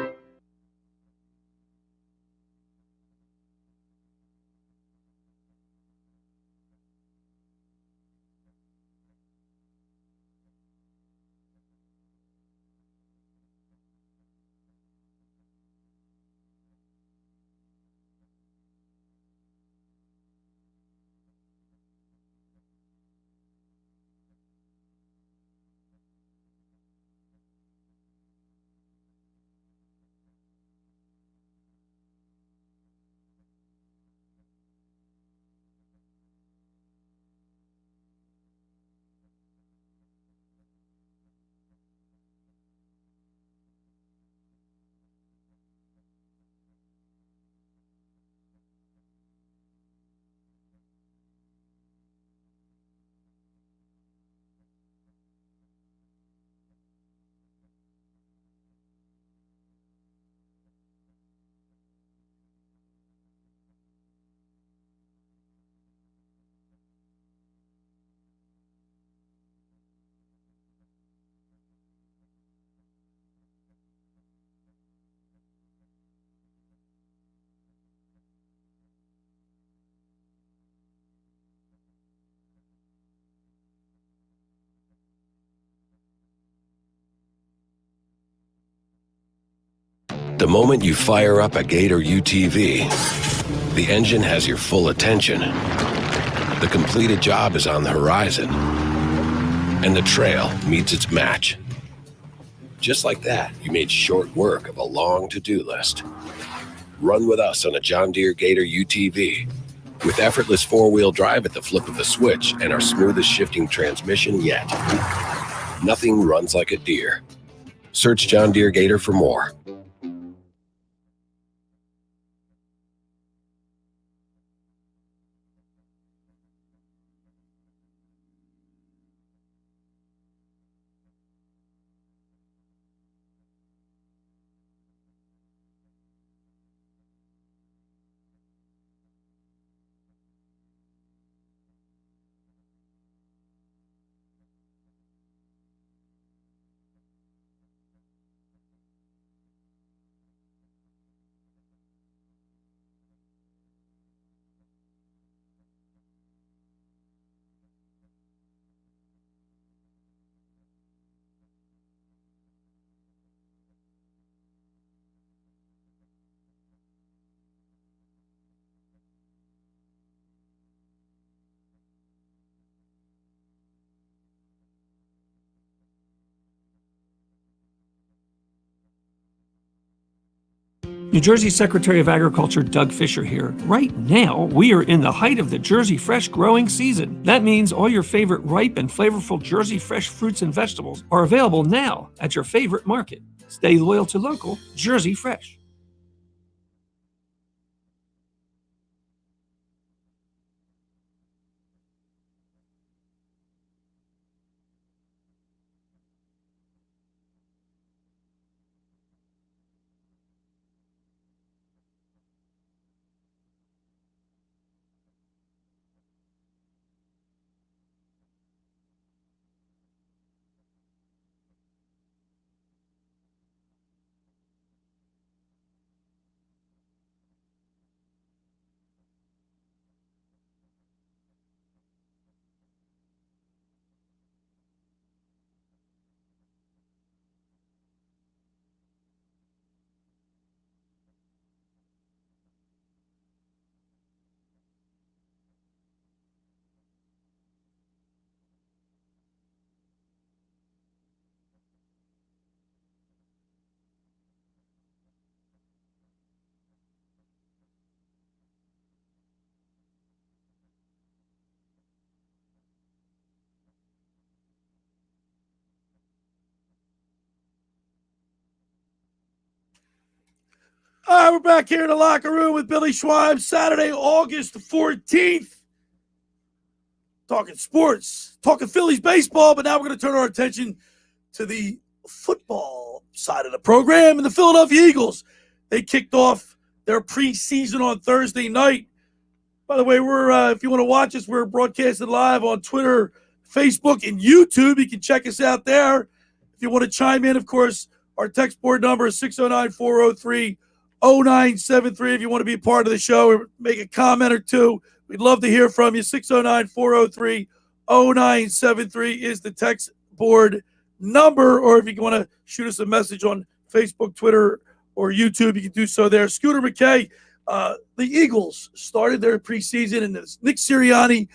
The moment you fire up a Gator UTV, the engine has your full attention. The completed job is on the horizon, and the trail meets its match. Just like that, you made short work of a long to-do list. Run with us on a John Deere Gator UTV. With effortless four-wheel drive at the flip of a switch and our smoothest shifting transmission yet. Nothing runs like a Deere. Search John Deere Gator for more. New Jersey Secretary of Agriculture Doug Fisher here. Right now, we are in the height of the Jersey Fresh growing season. That means all your favorite ripe and flavorful Jersey Fresh fruits and vegetables are available now at your favorite market. Stay loyal to local Jersey Fresh. All right, we're back here in the locker room with Billy Schweim, Saturday, August 14th. Talking sports, talking Phillies baseball, but now we're going to turn our attention to the football side of the program. And the Philadelphia Eagles, they kicked off their preseason on Thursday night. By the way, we're if you want to watch us, we're broadcasting live on Twitter, Facebook, and YouTube. You can check us out there. If you want to chime in, of course, our text board number is 609-403-0973. If you want to be a part of the show or make a comment or two, we'd love to hear from you. 609-403-0973 is the text board number. Or if you want to shoot us a message on Facebook, Twitter, or YouTube, you can do so there. Scooter McKay, the Eagles started their preseason, and Nick Sirianni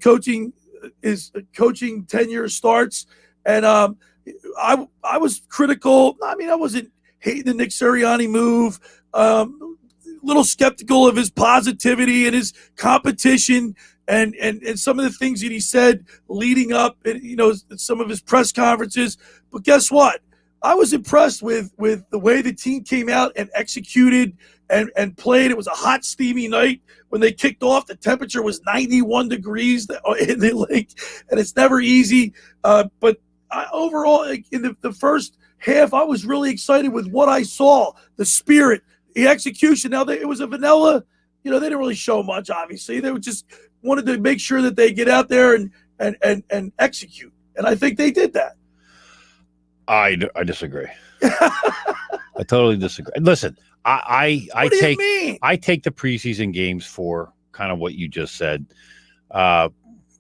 coaching tenure starts. And I was critical. I mean, I wasn't hating the Nick Sirianni move. A little skeptical of his positivity and his competition and some of the things that he said leading up, and some of his press conferences. But guess what? I was impressed with the way the team came out and executed and played. It was a hot, steamy night when they kicked off. The temperature was 91 degrees in the lake, and it's never easy. But overall, in the first half, I was really excited with what I saw, the spirit, the execution. Now, it was a vanilla, they didn't really show much, obviously. They just wanted to make sure that they get out there and execute. And I think they did that. I disagree. I totally disagree. Listen, I take the preseason games for kind of what you just said.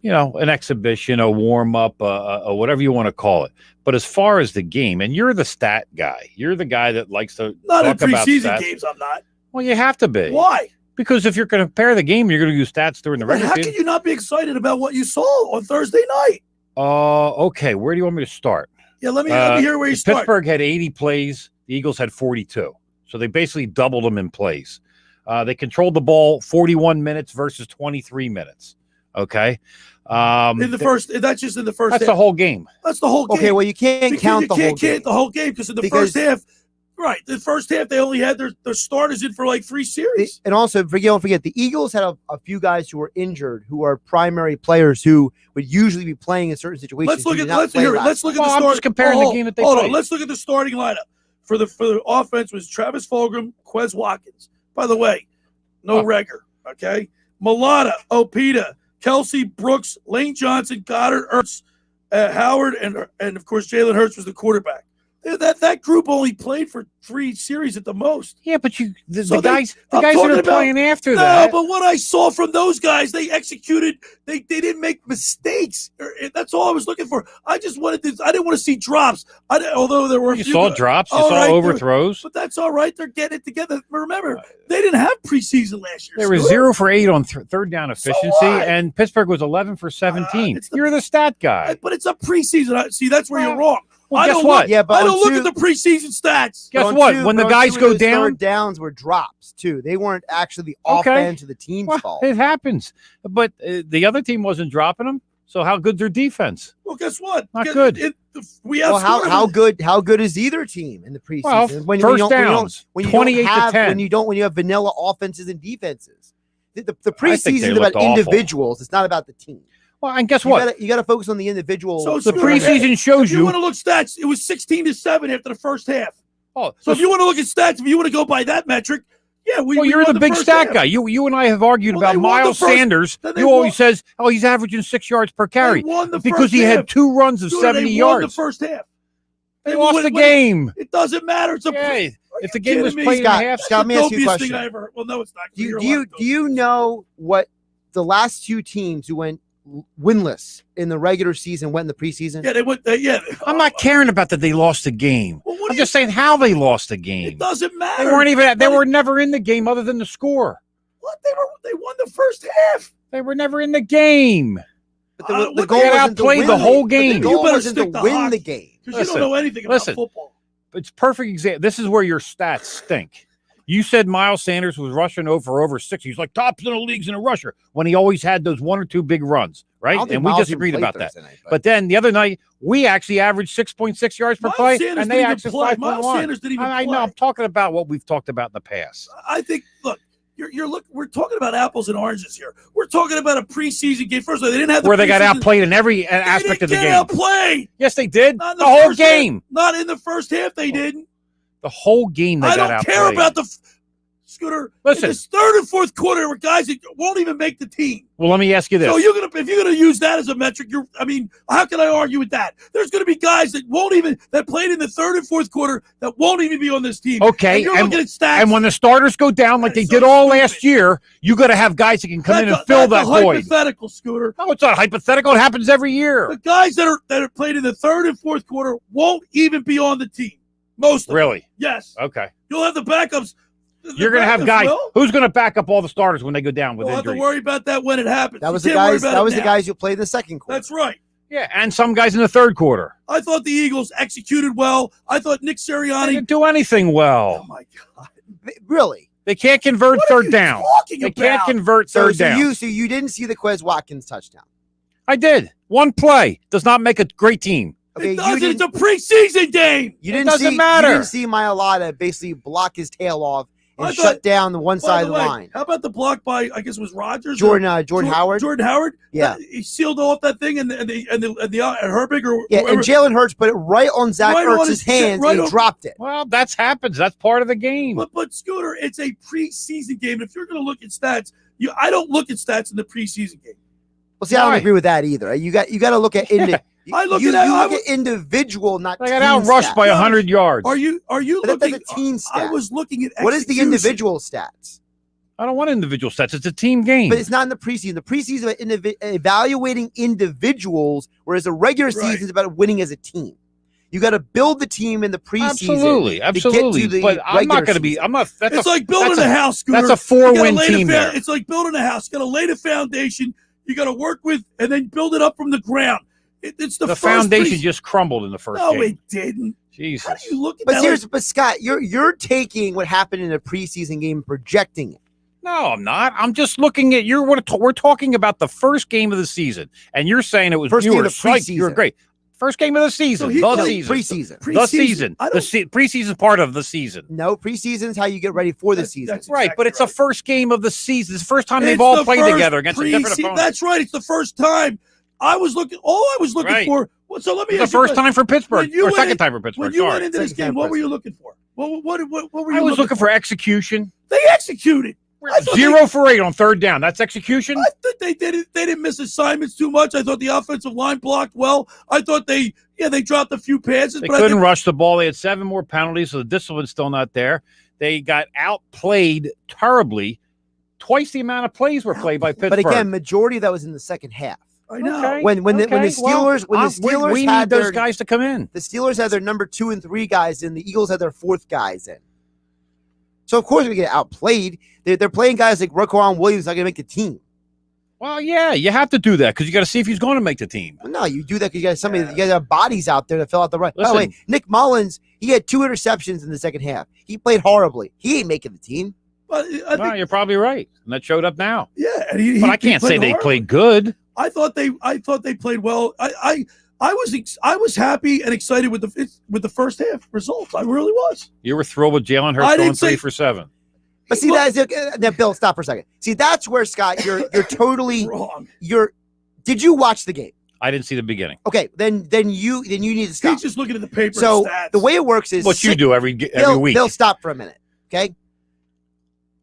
an exhibition, a warm up, whatever you want to call it. But as far as the game, and you're the stat guy, you're the guy that likes to not in talk about preseason stats. games. I'm not. Well, you have to be. Why? Because if you're going to compare the game, you're going to use stats during the But regular how season. can you not be excited about what you saw on Thursday night? Okay. Where do you want me to start? Yeah, let me hear where you start. Pittsburgh had 80 plays. The Eagles had 42. So they basically doubled them in plays. They controlled the ball 41 minutes versus 23 minutes. Okay. In the first, that's just in the first. That's half. the whole game. That's the whole game. Okay, well, you can't count the whole game. Count the whole game because in the first half, right? The first half they only had their starters in for like 3 series. And also, don't forget, the Eagles had a few guys who were injured, who are primary players who would usually be playing in certain situations. Let's look at the starting. I'm just comparing the game that they hold played. on, let's look at the starting lineup for the offense was Travis Fulgham, Quez Watkins. By the way, no Reagor. Okay, Mulata, Opita, Kelsey, Brooks, Lane Johnson, Goddard, Ertz, Howard, and of course Jalen Hurts was the quarterback. That group only played for 3 series at the most. Yeah, but the guys that are playing after no, that. But what I saw from those guys, they executed. They didn't make mistakes. That's all I was looking for. I just wanted to. I didn't want to see drops. Although there were. You saw drops. You saw overthrows. But that's all right. They're getting it together. Remember, they didn't have preseason last year. They were 0 for 8 on third down efficiency, and Pittsburgh was 11 for 17. You're the stat guy. But it's a preseason. See, that's where you're wrong. Well, guess what? I don't look at the preseason stats. Guess what? When the guys go down, third downs were drops too. They weren't actually the offense of the team's fault. It happens. But the other team wasn't dropping them. So how good's their defense? Well, guess what? Not good. We have how good is either team in the preseason? Well, first downs, 28 to 10. When you have vanilla offenses and defenses. The preseason is about individuals. It's not about the team. Well, and guess what? You got to focus on the individual. So the preseason shows you. If you want to look stats, it was 16-7 after the first half. Oh, so if you want to look at stats, if you want to go by that metric, yeah, well, you're the big stat guy. You and I have argued about Miles Sanders. You always says, "Oh, he's averaging 6 yards per carry because he had 2 runs of 70 yards." The first half. They lost the game. It doesn't matter. It's if the game was played in half, Scott, let me ask you a question. Well, no, it's not. Do you know what the last 2 teams who went winless in the regular season went in the preseason? Yeah, they went. I'm not caring about that they lost the game. Well, I'm just saying how they lost the game. It doesn't matter. They weren't even. They were never in the game other than the score. What? They won the first half. They were never in the game. But the goal they wasn't to outplayed win the whole game. The goal better wasn't to stick to win hockey, the game because you don't know anything about football. It's perfect example. This is where your stats stink. You said Miles Sanders was rushing over 6. He's like tops in the leagues in a rusher when he always had those 1 or 2 big runs, right? And we disagreed about that. But then the other night, we actually averaged 6.6 yards per play, and they actually 5.1. Miles Sanders didn't even play. I know. I'm talking about what we've talked about in the past. I think. Look, we're talking about apples and oranges here. We're talking about a preseason game. First of all, they didn't have where they got outplayed in every aspect of the game. Outplayed. Yes, they did. The whole game. Not in the first half. They didn't. The whole game. They got outplayed. I don't care about the. Scooter, listen. In this third and fourth quarter, there were guys that won't even make the team. Well, let me ask you this: so if you're gonna use that as a metric, how can I argue with that? There's gonna be guys that played in the third and fourth quarter that won't even be on this team. Okay, and you're looking at stats. And when the starters go down like they did all last year, you got to have guys that can come in and fill that void. Hypothetical, Scooter. No, it's not hypothetical. It happens every year. The guys that are played in the third and fourth quarter won't even be on the team. Most of really? Them. Yes. Okay. You'll have the backups. You're going to have guys. Who's going to back up all the starters when they go down with injuries? We'll have to worry about that when it happens. That was the guys. That was the guys who played the second quarter. That's right. Yeah, and some guys in the third quarter. I thought the Eagles executed well. I thought Nick Sirianni didn't do anything well. Oh my God! Really? They can't convert third down. They can't convert third down. So you didn't see the Quez Watkins touchdown? I did. One play does not make a great team. Okay, it doesn't. It's a preseason game. It doesn't matter. You didn't see Mailata basically block his tail off and shut down the one side of the line. How about the block by, I guess it was Rodgers? Jordan Howard? Jordan Howard? Yeah. He sealed off that thing and Herbig or yeah, whoever. and Jalen Hurts put it right on Zach Ertz's hands and he dropped it. Well, that happens. That's part of the game. But Scooter, it's a preseason game. If you're going to look at stats, I don't look at stats in the preseason game. Well, see, I don't agree with that either. You got to look at look at individual, not they got outrushed by 100 yards. Are you looking at the team stats? I was looking at what is the individual stats? I don't want individual stats. It's a team game. But it's not in the preseason. The preseason is about evaluating individuals, whereas the regular season is about winning as a team. You got to build the team in the preseason. Absolutely. But I'm not going to be. I'm not. It's like building a house, Scooter. That's a 4-win team there. It's like building a house. You got to lay the foundation. You got to work with, and then build it up from the ground. It's the foundation just crumbled in the first game. No, it didn't. Jesus. How do you look at that? But Scott, you're taking what happened in a preseason game and projecting it. No, I'm not. I'm just looking at we're talking about the first game of the season, and you're saying it was first game of preseason. You were great. First game of the season. Preseason. The season. Preseason part of the season. No, preseason is how you get ready for the season. That's right, but it's the first game of the season. It's the first time they've all played together against a different opponent. That's right. It's the first time. All I was looking for. Well, so let me. The first time for Pittsburgh, or second time for Pittsburgh. When you went into this game, what were you looking for? What were you? I was looking for execution. They executed. 0 for 8 on third down. That's execution. I thought they didn't miss assignments too much. I thought the offensive line blocked well. I thought they dropped a few passes. They couldn't rush the ball. They had 7 more penalties, so the discipline's still not there. They got outplayed terribly. Twice the amount of plays were played by Pittsburgh. But again, majority of that was in the second half. I know. Okay. When the Steelers we had need those guys to come in. The Steelers had their number 2 and 3 guys in. The Eagles had their 4th guys in. So of course we get outplayed. They're playing guys like Raquan Williams not going to make the team. Well, yeah, you have to do that because you got to see if he's going to make the team. Well, no, you do that because you got somebody. You got have bodies out there to fill out the right. By Listen, the way, Nick Mullins, he had 2 interceptions in the second half. He played horribly. He ain't making the team. But no, you're probably right, and that showed up now. Yeah, but I can't say they played good. I thought they played well. I was happy and excited with the first half results. I really was. You were thrilled with Jalen Hurts going 3 for 7. But see, now Bill, stop for a second. See, that's where Scott, you're totally wrong. Did you watch the game? I didn't see the beginning. Okay, then you need to stop. He's just looking at the paper. So stats. the way it works is what you do every week. Bill, stop for a minute. Okay,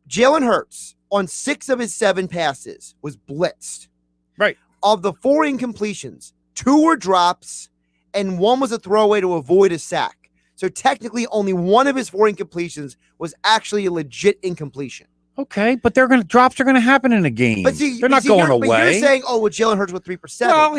Jalen Hurts on 6 of his 7 passes was blitzed. Right. Of the 4 incompletions, 2 were drops, and 1 was a throwaway to avoid a sack. So technically, only 1 of his 4 incompletions was actually a legit incompletion. Okay, but drops are going to happen in a game. But see, they're not going away. But you're saying, well, Jalen Hurts with 3 for 7. Well,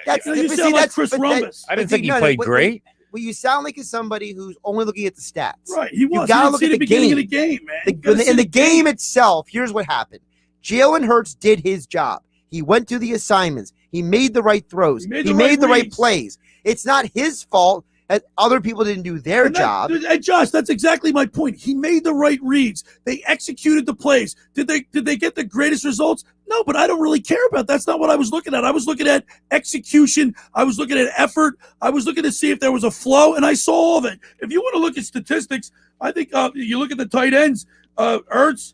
that's Chris Rumbus. I didn't think he played great. Well, you sound like somebody who's only looking at the stats. Right, he was. You got to look at the beginning game. Of the game, man. In the game itself, here's what happened. Jalen Hurts did his job. He went through the assignments. He made the right throws. He made the right plays. It's not his fault that other people didn't do their job. And Josh, that's exactly my point. He made the right reads. They executed the plays. Did they get the greatest results? No, but I don't really care about that. That's not what I was looking at. I was looking at execution. I was looking at effort. I was looking to see if there was a flow, and I saw all of it. If you want to look at statistics, I think you look at the tight ends, Ertz,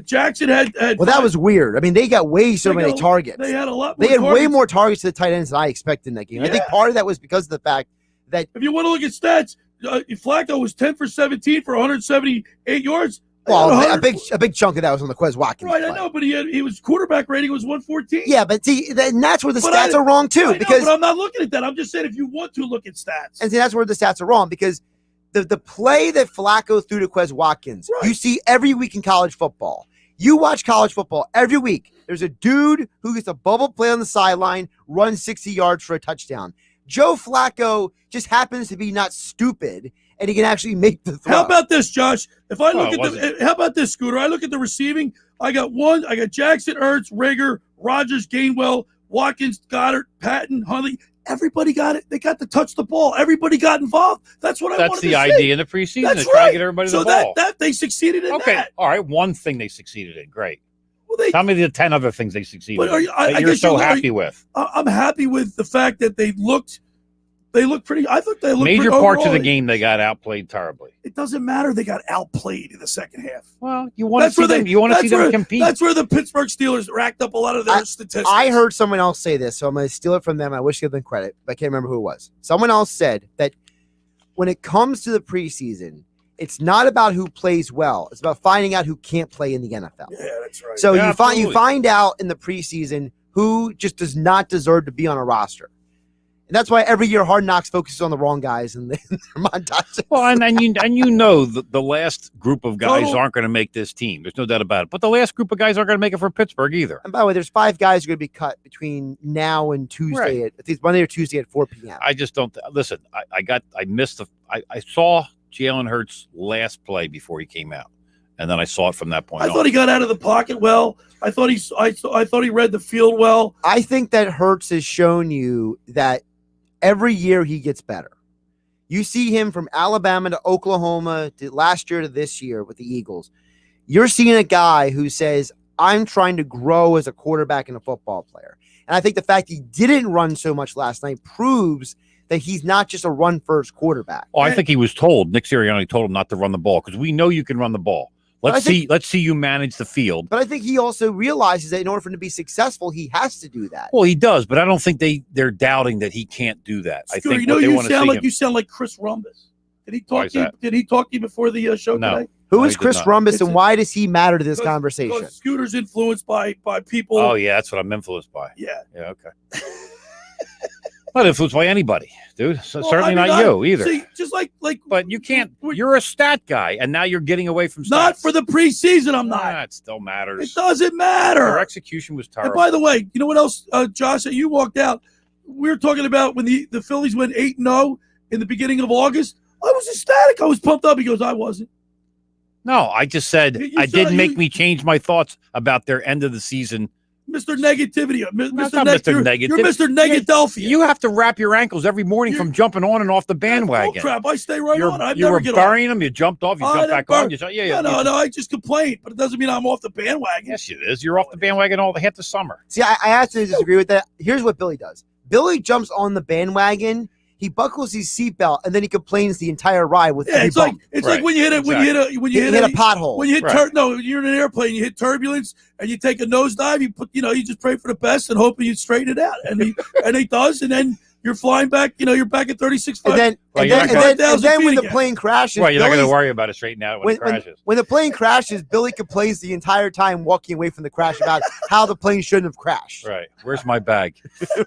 Jackson had well, that was weird. I mean, they got way many targets. They had a lot. They had way more targets to the tight ends than I expected in that game. Yeah. I think part of that was because of the fact that if you want to look at stats, Flacco was 10 for 17 for 178 yards. Well, a big chunk of that was on the Quez Watkins. Right, play. I know, but he was quarterback rating was 114. Yeah, but see, and that's where the stats are wrong too. Because but I'm not looking at that. I'm just saying if you want to look at stats, and see, that's where the stats are wrong because the play that Flacco threw to Quez Watkins, you see every week in college football. You watch college football every week. There's a dude who gets a bubble play on the sideline, runs 60 yards for a touchdown. Joe Flacco just happens to be not stupid, and he can actually make the throw. How about this, Josh? If I look how about this, Scooter? I look at the receiving. I got Jackson, Ertz, Rager, Rodgers, Gainwell, Watkins, Goddard, Patton, Huntley. Everybody got it. They got to touch the ball. Everybody got involved. That's what I wanted to see. That's the idea in the preseason. That's to try to get everybody the ball. So that they succeeded in that. All right. One thing they succeeded in. Great. Well, tell me the 10 other things they succeeded in I you're guess so happy with. I'm happy with the fact that they looked pretty. I thought they looked major pretty parts of overall. the game they got outplayed terribly. It doesn't matter. They got outplayed in the second half. Well, you want to see them. You want to see them compete. That's where the Pittsburgh Steelers racked up a lot of their statistics. I heard someone else say this, so I'm going to steal it from them. I wish I give them credit, but I can't remember who it was. Someone else said that when it comes to the preseason, it's not about who plays well. It's about finding out who can't play in the NFL. Yeah, that's right. So Yeah, you find out in the preseason who just does not deserve to be on a roster. And that's why every year Hard Knocks focuses on the wrong guys and their montages. Well, and the last group of guys aren't going to make this team. There's no doubt about it. But the last group of guys aren't going to make it for Pittsburgh either. And by the way, there's 5 guys who are going to be cut between now and Tuesday. Right. At least Monday or Tuesday at 4 p.m. I just don't listen. I saw Jalen Hurts' last play before he came out, and then I saw it from that point. I thought he got out of the pocket well. I thought he read the field well. I think that Hurts has shown you that every year he gets better. You see him from Alabama to Oklahoma to last year to this year with the Eagles. You're seeing a guy who says, I'm trying to grow as a quarterback and a football player. And I think the fact he didn't run so much last night proves that he's not just a run-first quarterback. Oh, I think he was told, Nick Sirianni told him not to run the ball because we know you can run the ball. Let's see you manage the field. But I think he also realizes that in order for him to be successful, he has to do that. Well, he does, but I don't think they're doubting that he can't do that. Scooter, I think you sound like Chris Rumbus. Did he talk to you before the show today? Who is Chris Rumbus and why does he matter to this conversation? Because Scooter's influenced by people. Oh, yeah, that's what I'm influenced by. Yeah. Yeah, okay. Not influenced by anybody, dude. Certainly not you either. See, just like, but you can't. You're a stat guy, and now you're getting away from stats. Not for the preseason. I'm not. It still matters. It doesn't matter. Your execution was terrible. And by the way, you know what else, Josh? You walked out. We were talking about when the Phillies went 8-0 in the beginning of August. I was ecstatic. I was pumped up. He goes, I wasn't. No, I just said it didn't make me change my thoughts about their end of the season. Mr. Negativity. Mr. Negativity. You're Mr. Negadelphia. You have to wrap your ankles every morning from jumping on and off the bandwagon. Oh, crap. I stay right on. I you never were get burying them. You jumped off. You jumped back on. No. I just complained, but it doesn't mean I'm off the bandwagon. Yes, it is. You're off the bandwagon half the summer. See, I have to disagree with that. Here's what Billy does. Billy jumps on the bandwagon. He buckles his seatbelt and then he complains the entire ride with it's like when you hit a pothole. When you hit you're in an airplane, you hit turbulence and you take a nosedive. You just pray for the best and hope you straighten it out. And he does, and then you're flying back. You're back at 36,500. And then when the plane crashes, right, you're not going to worry about it straightening out when it crashes. When the plane crashes, Billy complains the entire time walking away from the crash about how the plane shouldn't have crashed. Right. Where's my bag?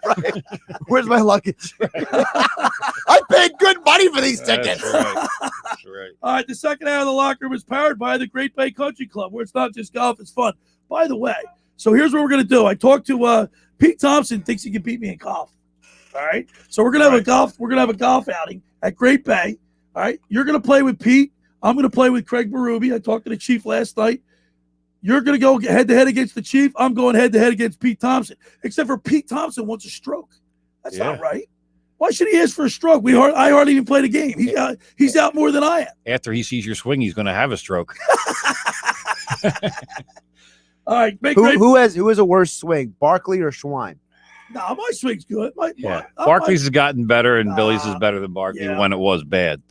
Right. Where's my luggage? I paid good money for these tickets. That's right. All right. The second hour of the locker room is powered by the Great Bay Country Club, where it's not just golf, it's fun. By the way, so here's what we're going to do. I talked to Pete Thompson, thinks he can beat me in golf. All right. So we're gonna have a golf outing at Great Bay. All right. You're gonna play with Pete. I'm gonna play with Craig Berube. I talked to the Chief last night. You're gonna go head to head against the Chief. I'm going head to head against Pete Thompson. Except for Pete Thompson wants a stroke. That's not right. Why should he ask for a stroke? I hardly even played a game. He's out more than I am. After he sees your swing, he's gonna have a stroke. All right. Who has a worse swing, Barkley or Schweim? No, my swing's good. Barkley's has gotten better, and Billy's is better than Barkley when it was bad.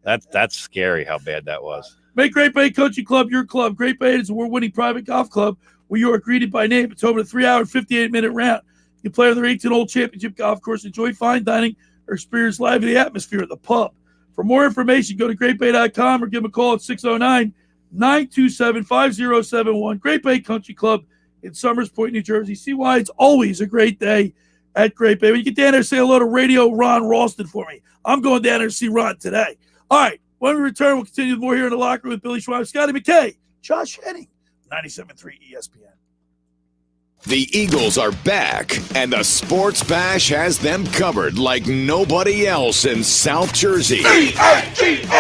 That's scary how bad that was. Make Great Bay Country Club your club. Great Bay is a award-winning private golf club where you are greeted by name. It's over a 3-hour, 58-minute round. You play on their 18-hole championship golf course, enjoy fine dining, or experience lively atmosphere at the pub. For more information, go to greatbay.com or give them a call at 609-927-5071. Great Bay Country Club in Summers Point, New Jersey. See why it's always a great day at Great Bay. When you get down there, say hello to Radio Ron Ralston for me. I'm going down there to see Ron today. All right. When we return, we'll continue more here in the locker room with Billy Schweim, Scotty McKay, Josh Henning, 97.3 ESPN. The Eagles are back, and the Sports Bash has them covered like nobody else in South Jersey. E-A-G-L-E-S,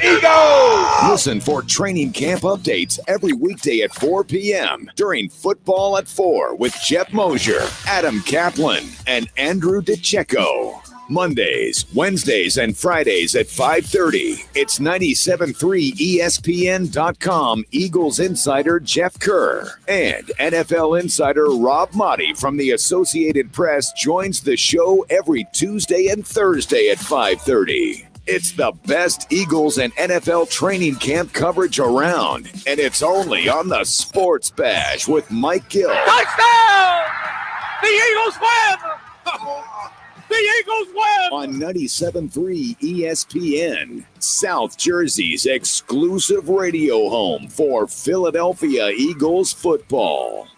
Eagles! Listen for training camp updates every weekday at 4 p.m. during Football at 4 with Jeff Mosier, Adam Kaplan, and Andrew DeCecco. Mondays, Wednesdays, and Fridays at 5:30. It's 97.3 ESPN.com Eagles insider Jeff Kerr and NFL insider Rob Motti from the Associated Press joins the show every Tuesday and Thursday at 5:30. It's the best Eagles and NFL training camp coverage around, and it's only on the Sports Bash with Mike Gill. Touchdown! The Eagles win! The Eagles win! On 97.3 ESPN, South Jersey's exclusive radio home for Philadelphia Eagles football.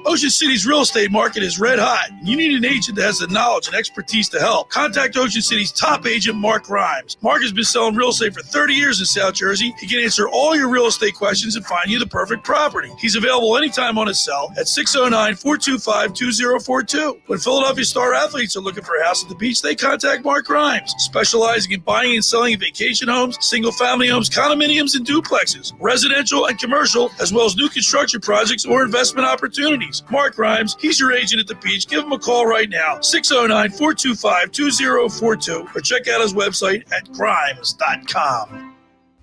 Ocean City's real estate market is red hot. You need an agent that has the knowledge and expertise to help. Contact Ocean City's top agent, Mark Grimes. Mark has been selling real estate for 30 years in South Jersey. He can answer all your real estate questions and find you the perfect property. He's available anytime on his cell at 609-425-2042. When Philadelphia star athletes are looking for a house at the beach, they contact Mark Grimes, specializing in buying and selling vacation homes, single-family homes, condominiums, and duplexes, residential and commercial, as well as new construction projects or investment opportunities. Mark Grimes, he's your agent at the beach. Give him a call right now, 609-425-2042, or check out his website at grimes.com.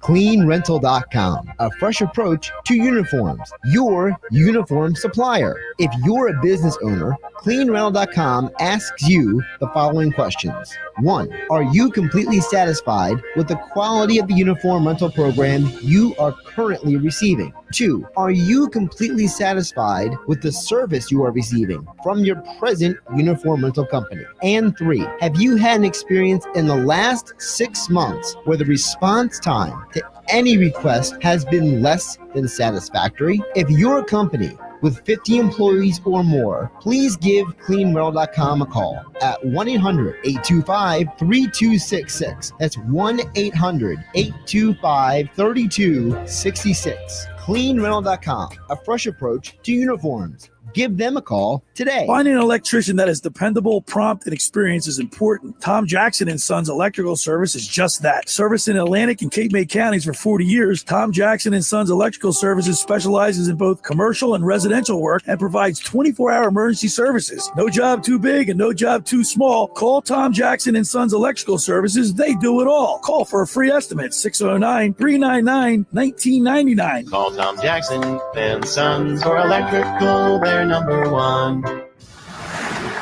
CleanRental.com, a fresh approach to uniforms, your uniform supplier. If you're a business owner, CleanRental.com asks you the following questions. 1. Are you completely satisfied with the quality of the uniform rental program you are currently receiving? 2. Are you completely satisfied with the service you are receiving from your present uniform rental company? And 3. Have you had an experience in the last 6 months where the response time to any request has been less than satisfactory? If you're a company with 50 employees or more, please give CleanRental.com a call at 1-800-825-3266. That's 1-800-825-3266. CleanRental.com, a fresh approach to uniforms. Give them a call today. Finding an electrician that is dependable, prompt, and experienced is important. Tom Jackson & Sons Electrical Service is just that. Service in Atlantic and Cape May counties for 40 years, Tom Jackson & Sons Electrical Services specializes in both commercial and residential work and provides 24-hour emergency services. No job too big and no job too small. Call Tom Jackson & Sons Electrical Services. They do it all. Call for a free estimate, 609-399-1999. Call Tom Jackson and Sons for electrical. They're number one.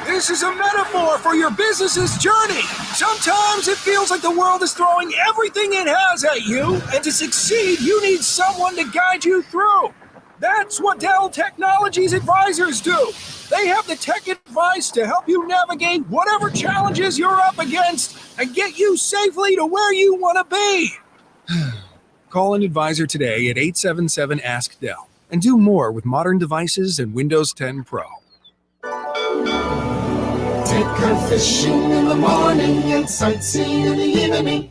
This is a metaphor for your business's journey. Sometimes it feels like the world is throwing everything it has at you, and to succeed, you need someone to guide you through. That's what Dell Technologies Advisors do. They have the tech advice to help you navigate whatever challenges you're up against and get you safely to where you want to be. Call an advisor today at 877-ASK-DELL. And do more with modern devices and Windows 10 Pro. Take her fishing in the morning and sightseeing in the evening.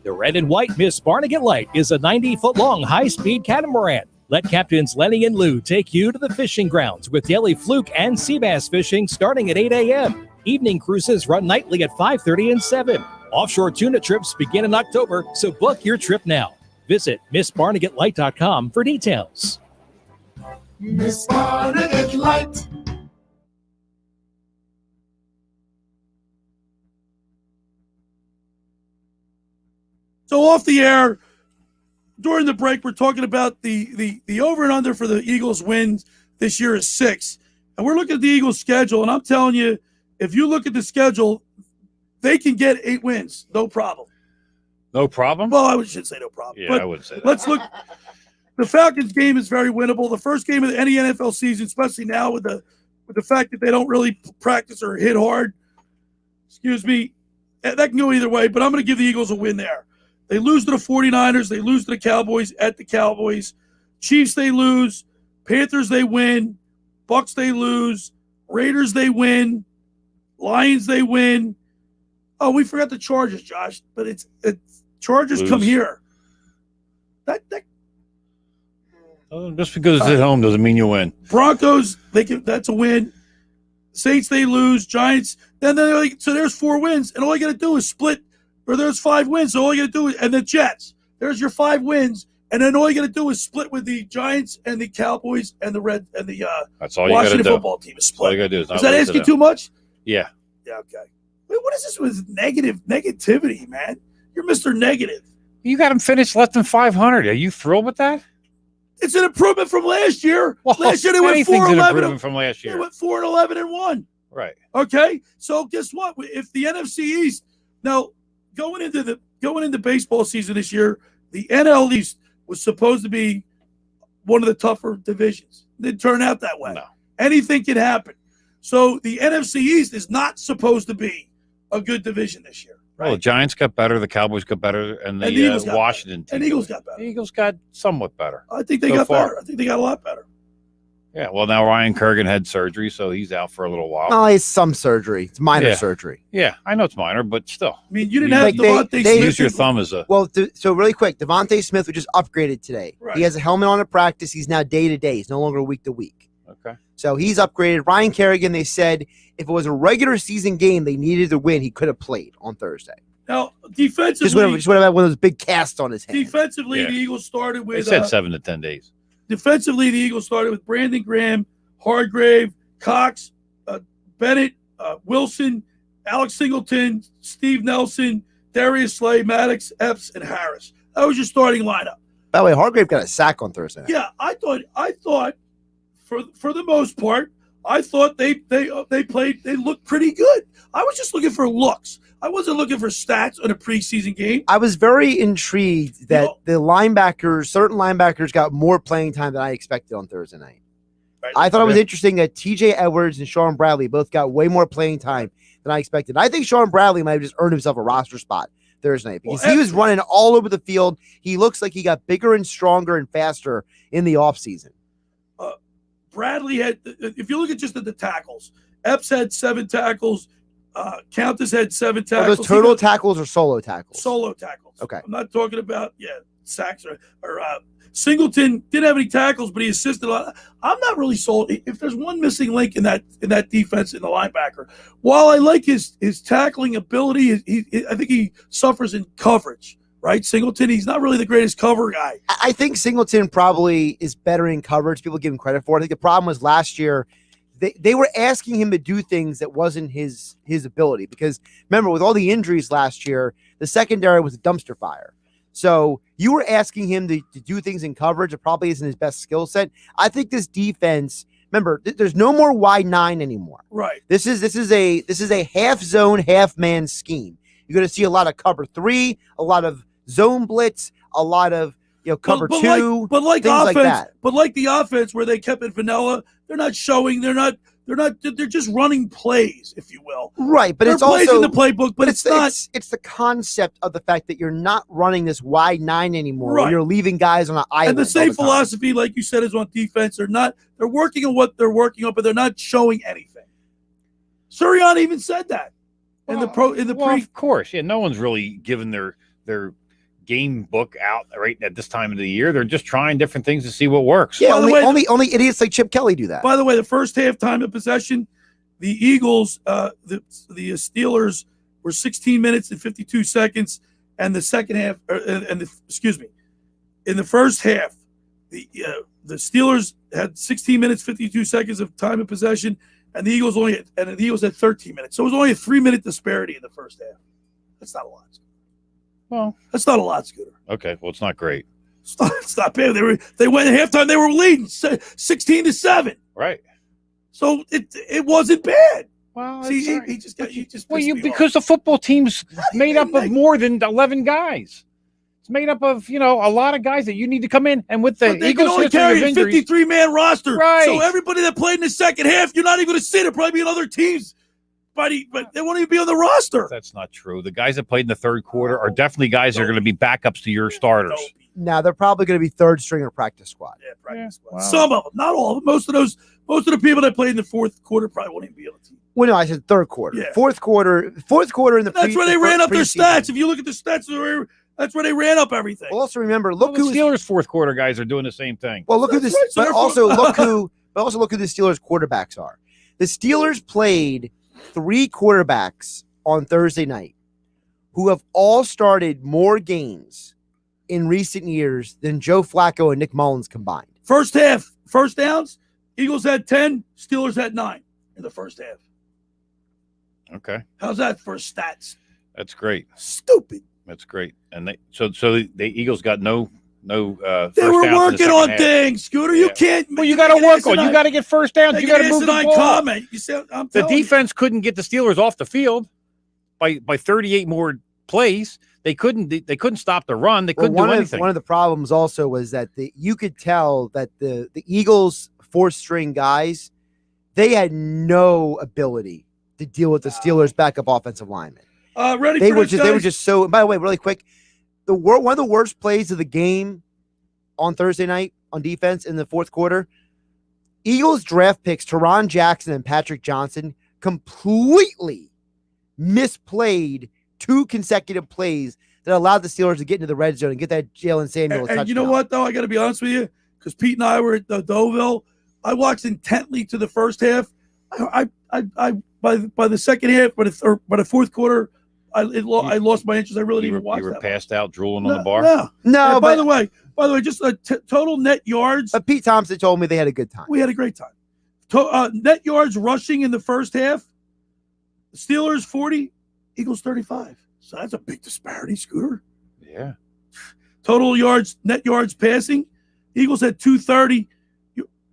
The red and white Miss Barnegat Light is a 90-foot-long high-speed catamaran. Let Captains Lenny and Lou take you to the fishing grounds with daily fluke and sea bass fishing starting at 8 a.m. Evening cruises run nightly at 5:30 and 7. Offshore tuna trips begin in October, so book your trip now. Visit MissBarnegatLight.com for details. Miss Barnegat Light. So off the air, during the break, we're talking about the over and under for the Eagles wins this year is 6. And we're looking at the Eagles schedule, and I'm telling you, if you look at the schedule, they can get 8 wins, no problem. No problem? Well, I should say no problem. Yeah, but I would say that. Let's look. The Falcons game is very winnable. The first game of any NFL season, especially now with the fact that they don't really practice or hit hard. Excuse me. That can go either way, but I'm going to give the Eagles a win there. They lose to the 49ers. They lose to the Cowboys at the Cowboys. Chiefs, they lose. Panthers, they win. Bucks, they lose. Raiders, they win. Lions, they win. Oh, we forgot the Chargers, Josh, but it's Chargers Lose. come here. Just because it's at home doesn't mean you win. Broncos, that's a win. Saints, they lose. Giants, so there's 4 wins, and all you got to do is split, or there's 5 wins, so all you got to do is, and the Jets, there's your 5 wins, and then all you got to do is split with the Giants and the Cowboys and the Red and the That's all you Washington got to do. football team is That's all split. you got to do. Is that asking too much? Yeah. Yeah, okay. Wait, what is this with negativity, man? You're Mr. Negative. You got them finished less than 500. Are you thrilled with that? It's an improvement from last year. Well, last year they went anything's 4-11. an improvement from last year. They went 4-11-1. Right. Okay. So guess what? If the NFC East now going into baseball season this year, the NL East was supposed to be one of the tougher divisions. It didn't turn out that way. No. Anything can happen. So the NFC East is not supposed to be a good division this year. Right. Well, the Giants got better, the Cowboys got better, and the Eagles got Washington better. team. And Eagles got better. The Eagles got somewhat better. I think they so got far. better. I think they got a lot better. Yeah, well, now Ryan Kerrigan had surgery, so he's out for a little while. No, it's some surgery. It's minor surgery. Yeah, I know it's minor, but still. I mean, you didn't have Devontae Smith. Use your thumb as a. Well, so really quick, Devontae Smith was just upgraded today. Right. He has a helmet on at practice. He's now day to day. He's no longer week to week. Okay. So he's upgraded. Ryan Kerrigan, they said if it was a regular season game they needed to win, he could have played on Thursday. Now, defensively, just would have had one of those big casts on his head. Defensively, the Eagles started with. They said 7 to 10 days. Defensively, the Eagles started with Brandon Graham, Hargrave, Cox, Bennett, Wilson, Alex Singleton, Steve Nelson, Darius Slay, Maddox, Epps, and Harris. That was your starting lineup. By the way, Hargrave got a sack on Thursday night. Yeah, I thought for the most part, I thought they looked pretty good. I was just looking for looks. I wasn't looking for stats in a preseason game. I was very intrigued that the certain linebackers got more playing time than I expected on Thursday night. Right. I thought it was interesting that TJ Edwards and Sean Bradley both got way more playing time than I expected. I think Sean Bradley might have just earned himself a roster spot Thursday night because he was running all over the field. He looks like he got bigger and stronger and faster in the offseason. Bradley had, if you look at just at the tackles, Epps had 7 tackles. Countess had 7 tackles. Are those total tackles or solo tackles? Solo tackles. Okay. I'm not talking about, sacks or Singleton didn't have any tackles, but he assisted a lot. I'm not really sold. If there's one missing link in that defense in the linebacker, while I like his tackling ability, I think he suffers in coverage. Right, Singleton, he's not really the greatest cover guy. I think Singleton probably is better in coverage. People give him credit for it. I think the problem was last year they were asking him to do things that wasn't his ability. Because remember, with all the injuries last year, the secondary was a dumpster fire. So you were asking him to do things in coverage that probably isn't his best skill set. I think this defense. Remember, there's no more wide 9 anymore. Right. This is a half zone, half man scheme. You're going to see a lot of cover 3, a lot of zone blitz, a lot of cover 2, things like that. But like the offense where they kept it vanilla, they're not showing. They're just running plays, if you will. Right, but they're it's plays also in the playbook, but it's not. It's the concept of the fact that you're not running this wide 9 anymore. Right. You're leaving guys on an island. And the same philosophy, like you said, is on defense. They're working on what they're working on, but they're not showing anything. Sirianni even said that Of course, no one's really given their game book out right at this time of the year. They're just trying different things to see what works. Yeah, only idiots like Chip Kelly do that. By the way, the first half time of possession, the Eagles, the Steelers were 16 minutes and 52 seconds, and the second half, in the first half, the Steelers had 16 minutes 52 seconds of time of possession, and the Eagles had 13 minutes. So it was only a 3-minute disparity in the first half. That's not a lot. Well, that's not a lot, Scooter. Okay, well, it's not great. It's not bad. They went at halftime. They were leading 16-7. Right. So it wasn't bad. Well, see, he just because the football team's made up of more than 11 guys. It's made up of a lot of guys that you need to come in, and with the they Eagles can only carry a 53-man roster. Right. So everybody that played in the second half, you're not even going to see. There'll probably be on other teams. But they won't even be on the roster. That's not true. The guys that played in the third quarter are definitely guys that are going to be backups to your starters. Now they're probably going to be third stringer practice squad. Yeah, practice squad. Wow. Some of them, not all of them. Most of the people that played in the fourth quarter probably won't even be on the team. Well, no, I said third quarter. Yeah. Fourth quarter in the. That's where they ran up their stats. If you look at the stats, that's where they ran up everything. Well, also remember, look who the Steelers' fourth quarter guys are doing the same thing. Well, look who this, but also look who the Steelers quarterbacks are. The Steelers played 3 quarterbacks on Thursday night who have all started more games in recent years than Joe Flacco and Nick Mullins combined. First half, first downs, Eagles had 10, Steelers had 9 in the first half. Okay. How's that for stats? That's great. Stupid. That's great. And the Eagles got no they were working on things, Scooter. You can't. Well, you got to work on. You got to get first downs. You got to move the ball. Comment. You said, the defense couldn't get the Steelers off the field by 38 more plays. They couldn't stop the run. They couldn't do anything. One of the problems also was that you could tell that the Eagles' fourth string guys, they had no ability to deal with the Steelers' backup offensive linemen. They were just so. By the way, really quick. One of the worst plays of the game on Thursday night on defense in the fourth quarter, Eagles draft picks Teron Jackson and Patrick Johnson completely misplayed 2 consecutive plays that allowed the Steelers to get into the red zone and get that Jalen Samuels touchdown. And you know what, though? I got to be honest with you, because Pete and I were at the Deauville. I watched intently to the first half. By the second half, by the fourth quarter, I lost my interest. I really didn't even watch that. You were passed out drooling on the bar? No. By the way, just total net yards. Pete Thompson told me they had a good time. We had a great time. Net yards rushing in the first half. Steelers 40, Eagles 35. So that's a big disparity, Scooter. Yeah. Total yards, net yards passing. Eagles had 230.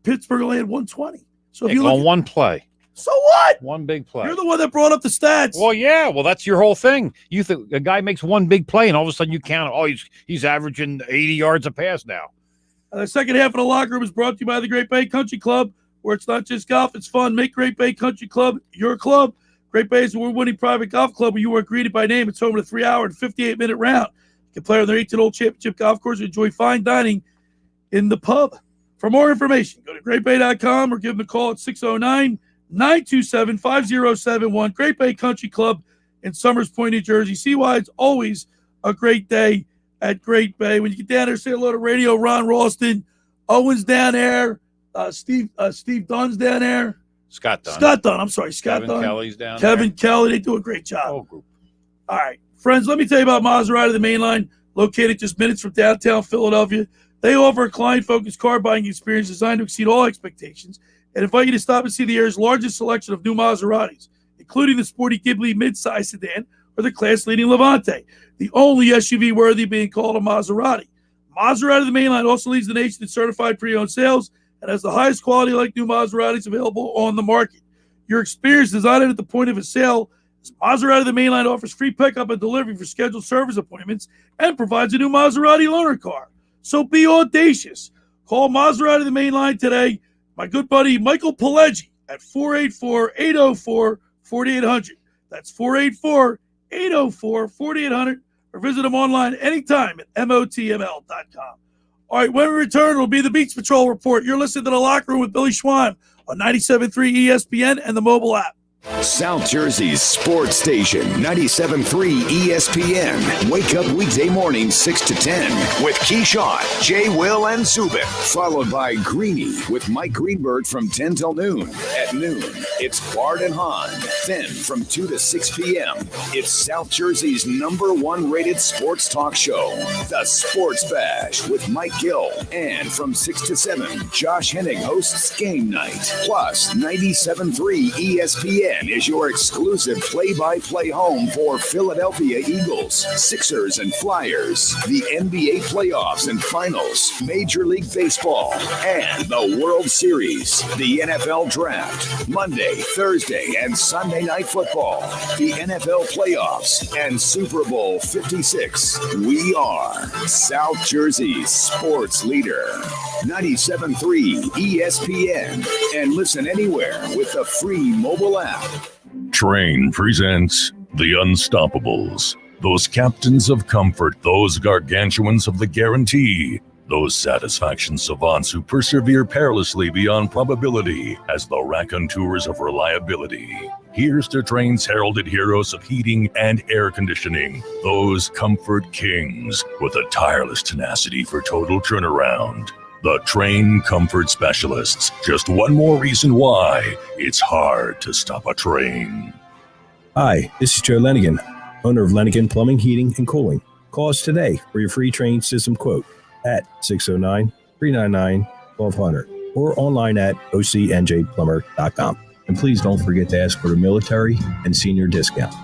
Pittsburgh only had 120. So if you look on one play. So what? One big play. You're the one that brought up the stats. Well, yeah. Well, that's your whole thing. You think a guy makes one big play, and all of a sudden you count. Oh, he's averaging 80 yards a pass now. The second half of the locker room is brought to you by the Great Bay Country Club, where it's not just golf, it's fun. Make Great Bay Country Club your club. Great Bay is a award-winning private golf club where you are greeted by name. It's home to a 3-hour and 58-minute round. You can play on their 18-hole championship golf course and enjoy fine dining in the pub. For more information, go to greatbay.com or give them a call at 609-927-5071. Great Bay Country Club in Summers Point, New Jersey. See why it's always a great day at Great Bay. When you get down there, say hello to Radio Ron Ralston. Owen's down there. Steve Dunn's down there. Scott Dunn. I'm sorry. Scott Kevin Dunn. Kelly's down Kevin there. Kelly. They do a great job. Whole group. All right. Friends, let me tell you about Maserati, the main line, located just minutes from downtown Philadelphia. They offer a client-focused car buying experience designed to exceed all expectations and invite you to stop and see the area's largest selection of new Maseratis, including the sporty Ghibli midsize sedan or the class-leading Levante, the only SUV worthy being called a Maserati. Maserati, the main line, also leads the nation in certified pre-owned sales and has the highest quality like new Maseratis available on the market. Your experience is not at the point of a sale. Maserati, the main line, offers free pickup and delivery for scheduled service appointments and provides a new Maserati loaner car. So be audacious. Call Maserati, the main line today. My good buddy Michael Pileggi at 484-804-4800. That's 484-804-4800. Or visit him online anytime at motml.com. All right, when we return, it'll be the Beach Patrol Report. You're listening to The Locker Room with Billy Schweim on 97.3 ESPN and the mobile app. South Jersey's sports station, 97.3 ESPN. Wake up weekday morning 6 to 10 with Keyshawn, Jay, Will, and Zubin. Followed by Greeny with Mike Greenberg from 10 till noon. At noon, it's Bart and Hahn. Then from 2 to 6 p.m., it's South Jersey's #1 rated sports talk show, The Sports Bash with Mike Gill. And from 6 to 7, Josh Hennig hosts Game Night. Plus, 97.3 ESPN is your exclusive play-by-play home for Philadelphia Eagles, Sixers, and Flyers, the NBA playoffs and finals, Major League Baseball, and the World Series, the NFL Draft, Monday, Thursday, and Sunday Night Football, the NFL playoffs, and Super Bowl 56. We are South Jersey's sports leader. 97.3 ESPN. And listen anywhere with the free mobile app. Train presents The Unstoppables. Those captains of comfort, those gargantuans of the guarantee, those satisfaction savants who persevere perilously beyond probability as the raconteurs of reliability. Here's to Train's heralded heroes of heating and air conditioning, those comfort kings with a tireless tenacity for total turnaround. The Train Comfort Specialists. Just one more reason why it's hard to stop a train. Hi, this is Joe Lenigan, owner of Lenigan Plumbing, Heating, and Cooling. Call us today for your free train system quote at 609-399-1200 or online at ocnjplumber.com. And please don't forget to ask for the military and senior discount.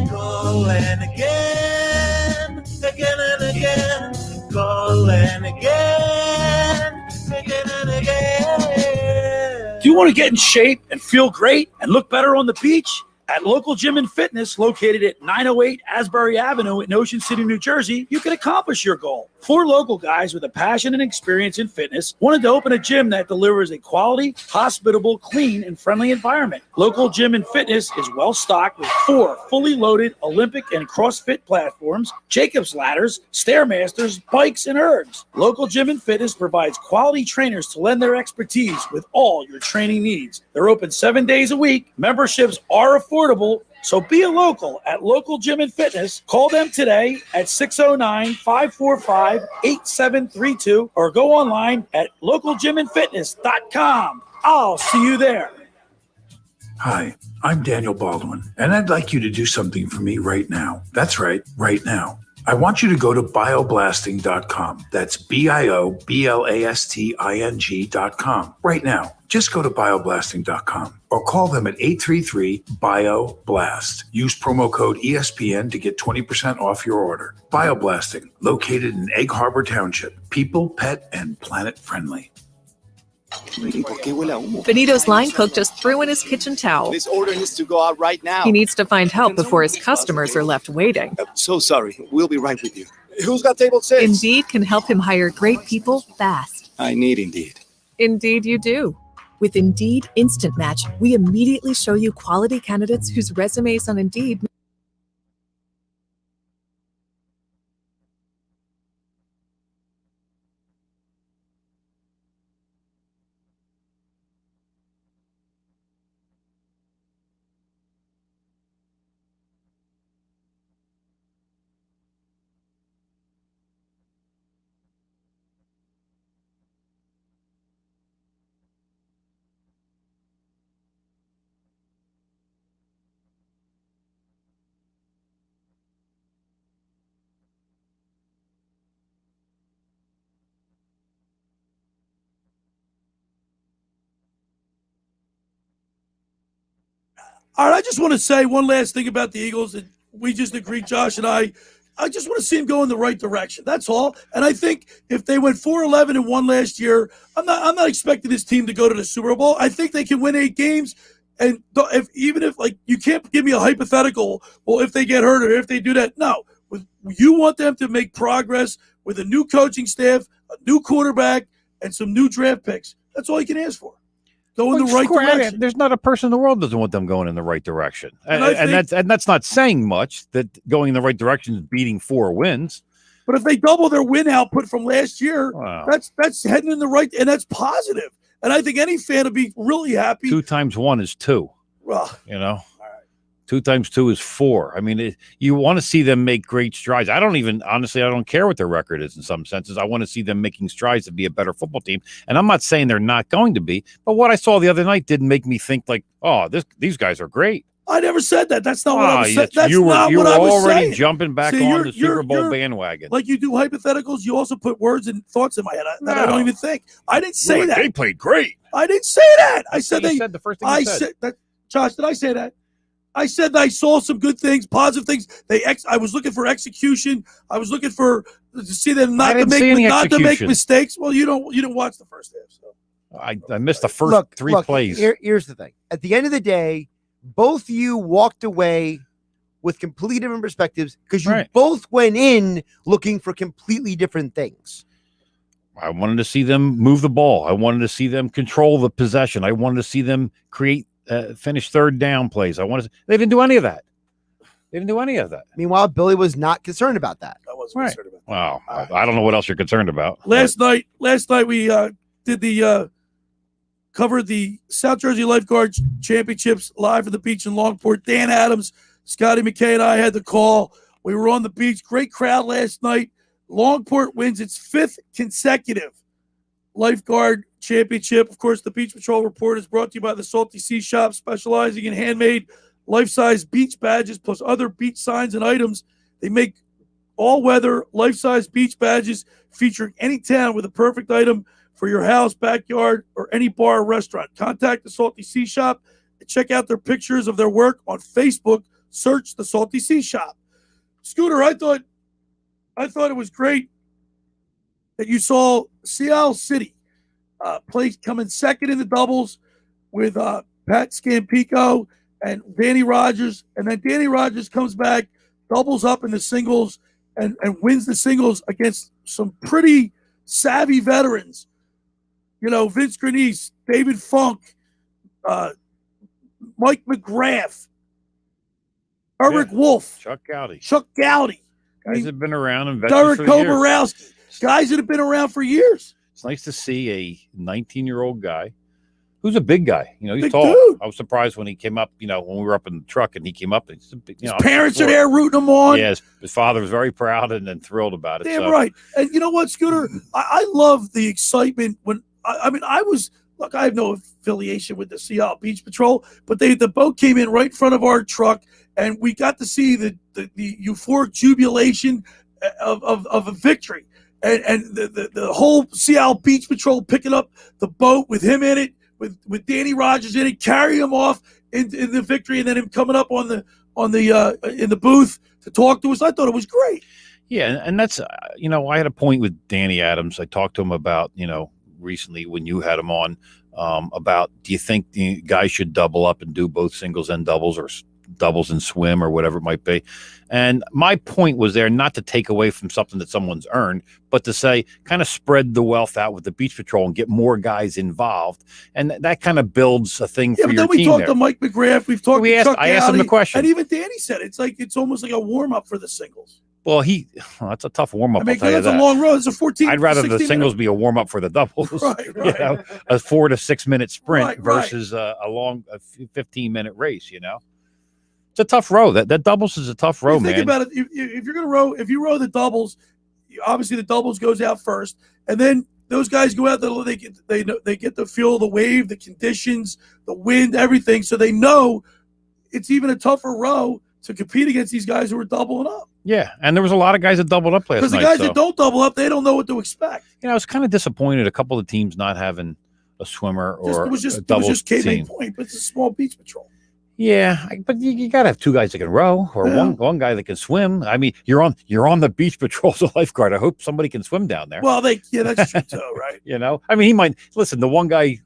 Calling again, again and again. Calling again, again and again. Do you want to get in shape and feel great and look better on the beach? At Local Gym and Fitness, located at 908 Asbury Avenue in Ocean City, New Jersey, you can accomplish your goal. 4 local guys with a passion and experience in fitness wanted to open a gym that delivers a quality, hospitable, clean, and friendly environment. Local Gym and Fitness is well stocked with 4 fully loaded Olympic and CrossFit platforms, Jacob's ladders, Stairmasters, bikes, and ergs. Local Gym and Fitness provides quality trainers to lend their expertise with all your training needs. They're open 7 days a week. Memberships are affordable, so be a local at Local Gym and Fitness. Call them today at 609-545-8732 or go online at localgymandfitness.com. I'll see you there. Hi, I'm Daniel Baldwin, and I'd like you to do something for me right now. That's right, right now. I want you to go to bioblasting.com. That's BIOBLASTING.com. Right now. Just go to bioblasting.com or call them at 833-BIO-BLAST. Use promo code ESPN to get 20% off your order. Bioblasting, located in Egg Harbor Township. People, pet, and planet friendly. Benito's line cook just threw in his kitchen towel. This order needs to go out right now. He needs to find help before his customers are left waiting. So sorry. We'll be right with you. Who's got table 6? Indeed can help him hire great people fast. I need Indeed. Indeed you do. With Indeed Instant Match, we immediately show you quality candidates whose resumes on Indeed. All right, I just want to say one last thing about the Eagles. And we just agreed, Josh and I just want to see them go in the right direction. That's all. And I think if they went 4-11 and won last year, I'm not expecting this team to go to the Super Bowl. I think they can win 8 games. And even if you can't give me a hypothetical, well, if they get hurt or if they do that, no. You want them to make progress with a new coaching staff, a new quarterback, and some new draft picks. That's all you can ask for. Go in the right direction. There's not a person in the world that doesn't want them going in the right direction, and that's not saying much. That going in the right direction is beating 4 wins. But if they double their win output from last year, that's heading in the right, and that's positive. And I think any fan would be really happy. 2 times 1 is 2. Well, 2 times 2 is 4. I mean, you want to see them make great strides. I don't care what their record is in some senses. I want to see them making strides to be a better football team. And I'm not saying they're not going to be, but what I saw the other night didn't make me think like, oh, these guys are great. I never said that. That's not what I was saying. You were already jumping back on the Super Bowl bandwagon. Like you do hypotheticals, you also put words and thoughts in my head that I don't even think. I didn't say that. They played great. I didn't say that. I said they said the first thing you said. Josh, did I say that? I said I saw some good things, positive things. I was looking for execution. I was looking to see them not to make mistakes. Well, you didn't watch the first half. So I missed the first 3 plays. Here's the thing. At the end of the day, both of you walked away with completely different perspectives because you both went in looking for completely different things. I wanted to see them move the ball. I wanted to see them control the possession. I wanted to see them finish 3rd down plays. They didn't do any of that. Meanwhile, Billy was not concerned about that. I wasn't concerned about that. Wow. I don't know what else you're concerned about. Last night we did covered the South Jersey Lifeguard Championships live from the beach in Longport. Dan Adams, Scotty McKay, and I had the call. We were on the beach. Great crowd last night. Longport wins its 5th consecutive Lifeguard Championship. Of course, the Beach Patrol Report is brought to you by the Salty Sea Shop, specializing in handmade life-size beach badges plus other beach signs and items. They make all-weather life-size beach badges featuring any town with a perfect item for your house, backyard, or any bar or restaurant. Contact the Salty Sea Shop and check out their pictures of their work on Facebook. Search the Salty Sea Shop. Scooter, I thought it was great that you saw Seattle City coming second in the doubles with Pat Scampico and Danny Rogers, and then Danny Rogers comes back, doubles up in the singles, and wins the singles against some pretty savvy veterans. Vince Grenice, David Funk, Mike McGrath, Eric Wolf, Chuck Gowdy. Guys have been around and Derek veterans for years. Koborowski. Guys that have been around for years. It's nice to see a 19-year-old guy who's a big guy. He's Big tall. dude. I was surprised when he came up, when we were up in the truck and he came up. His Parents are there rooting him on. Yes, his father was very proud and thrilled about it. Damn right. And you know what, Scooter? I love the excitement when I was look. I have no affiliation with the Sea Isle Beach Patrol, but the boat came in right in front of our truck, and we got to see the euphoric jubilation of a victory, and the whole Sea Isle Beach Patrol picking up the boat with him in it, with Danny Rogers in it, carrying him off in the victory, and then him coming up on the in the booth to talk to us. I thought it was great. Yeah, and that's I had a point with Danny Adams. I talked to him about recently when you had him on about, do you think the guys should double up and do both singles and doubles, or doubles and swim, or whatever it might be? And my point was there not to take away from something that someone's earned, but to say kind of spread the wealth out with the Beach Patrol and get more guys involved, and that kind of builds a thing for your team. Then we talked to Mike McGrath. We've talked to Chuck I asked him the question, and even Danny said it's almost like a warm up for the singles. Well, that's a tough warm up. I'll tell you that's that. a long road. It's a 14. I'd rather the singles be a warm up for the doubles. Right. A 4 to 6 minute sprint Right. versus a long 15-minute race. It's a tough row. That doubles is a tough row, man. Think about it. If you're gonna row, if you row the doubles, obviously the doubles goes out first, and then those guys go out there. They get to feel the wave, the conditions, the wind, everything, so they know it's even a tougher row to compete against these guys who are doubling up. Yeah, and there was a lot of guys that doubled up last night. Because the guys that don't double up, they don't know what to expect. I was kind of disappointed a couple of teams not having a swimmer or It was just a doubles Cape-May team. Point, but it's a small beach patrol. Yeah, but you got to have two guys that can row, or one guy that can swim. I mean, you're on the beach patrol as a lifeguard. I hope somebody can swim down there. Well, that's true too, right? I mean, he might listen. The one guy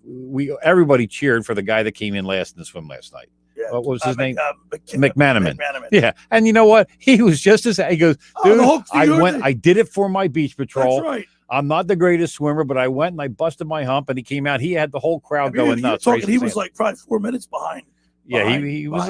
everybody cheered for, the guy that came in last in the swim last night. Yeah. What was his name? McManaman. Yeah, and you know what? He was just as he goes, dude. I did it for my beach patrol. That's right. I'm not the greatest swimmer, but I went and I busted my hump, and he came out. He had the whole crowd going nuts. He was like probably 4 minutes behind. Yeah, he was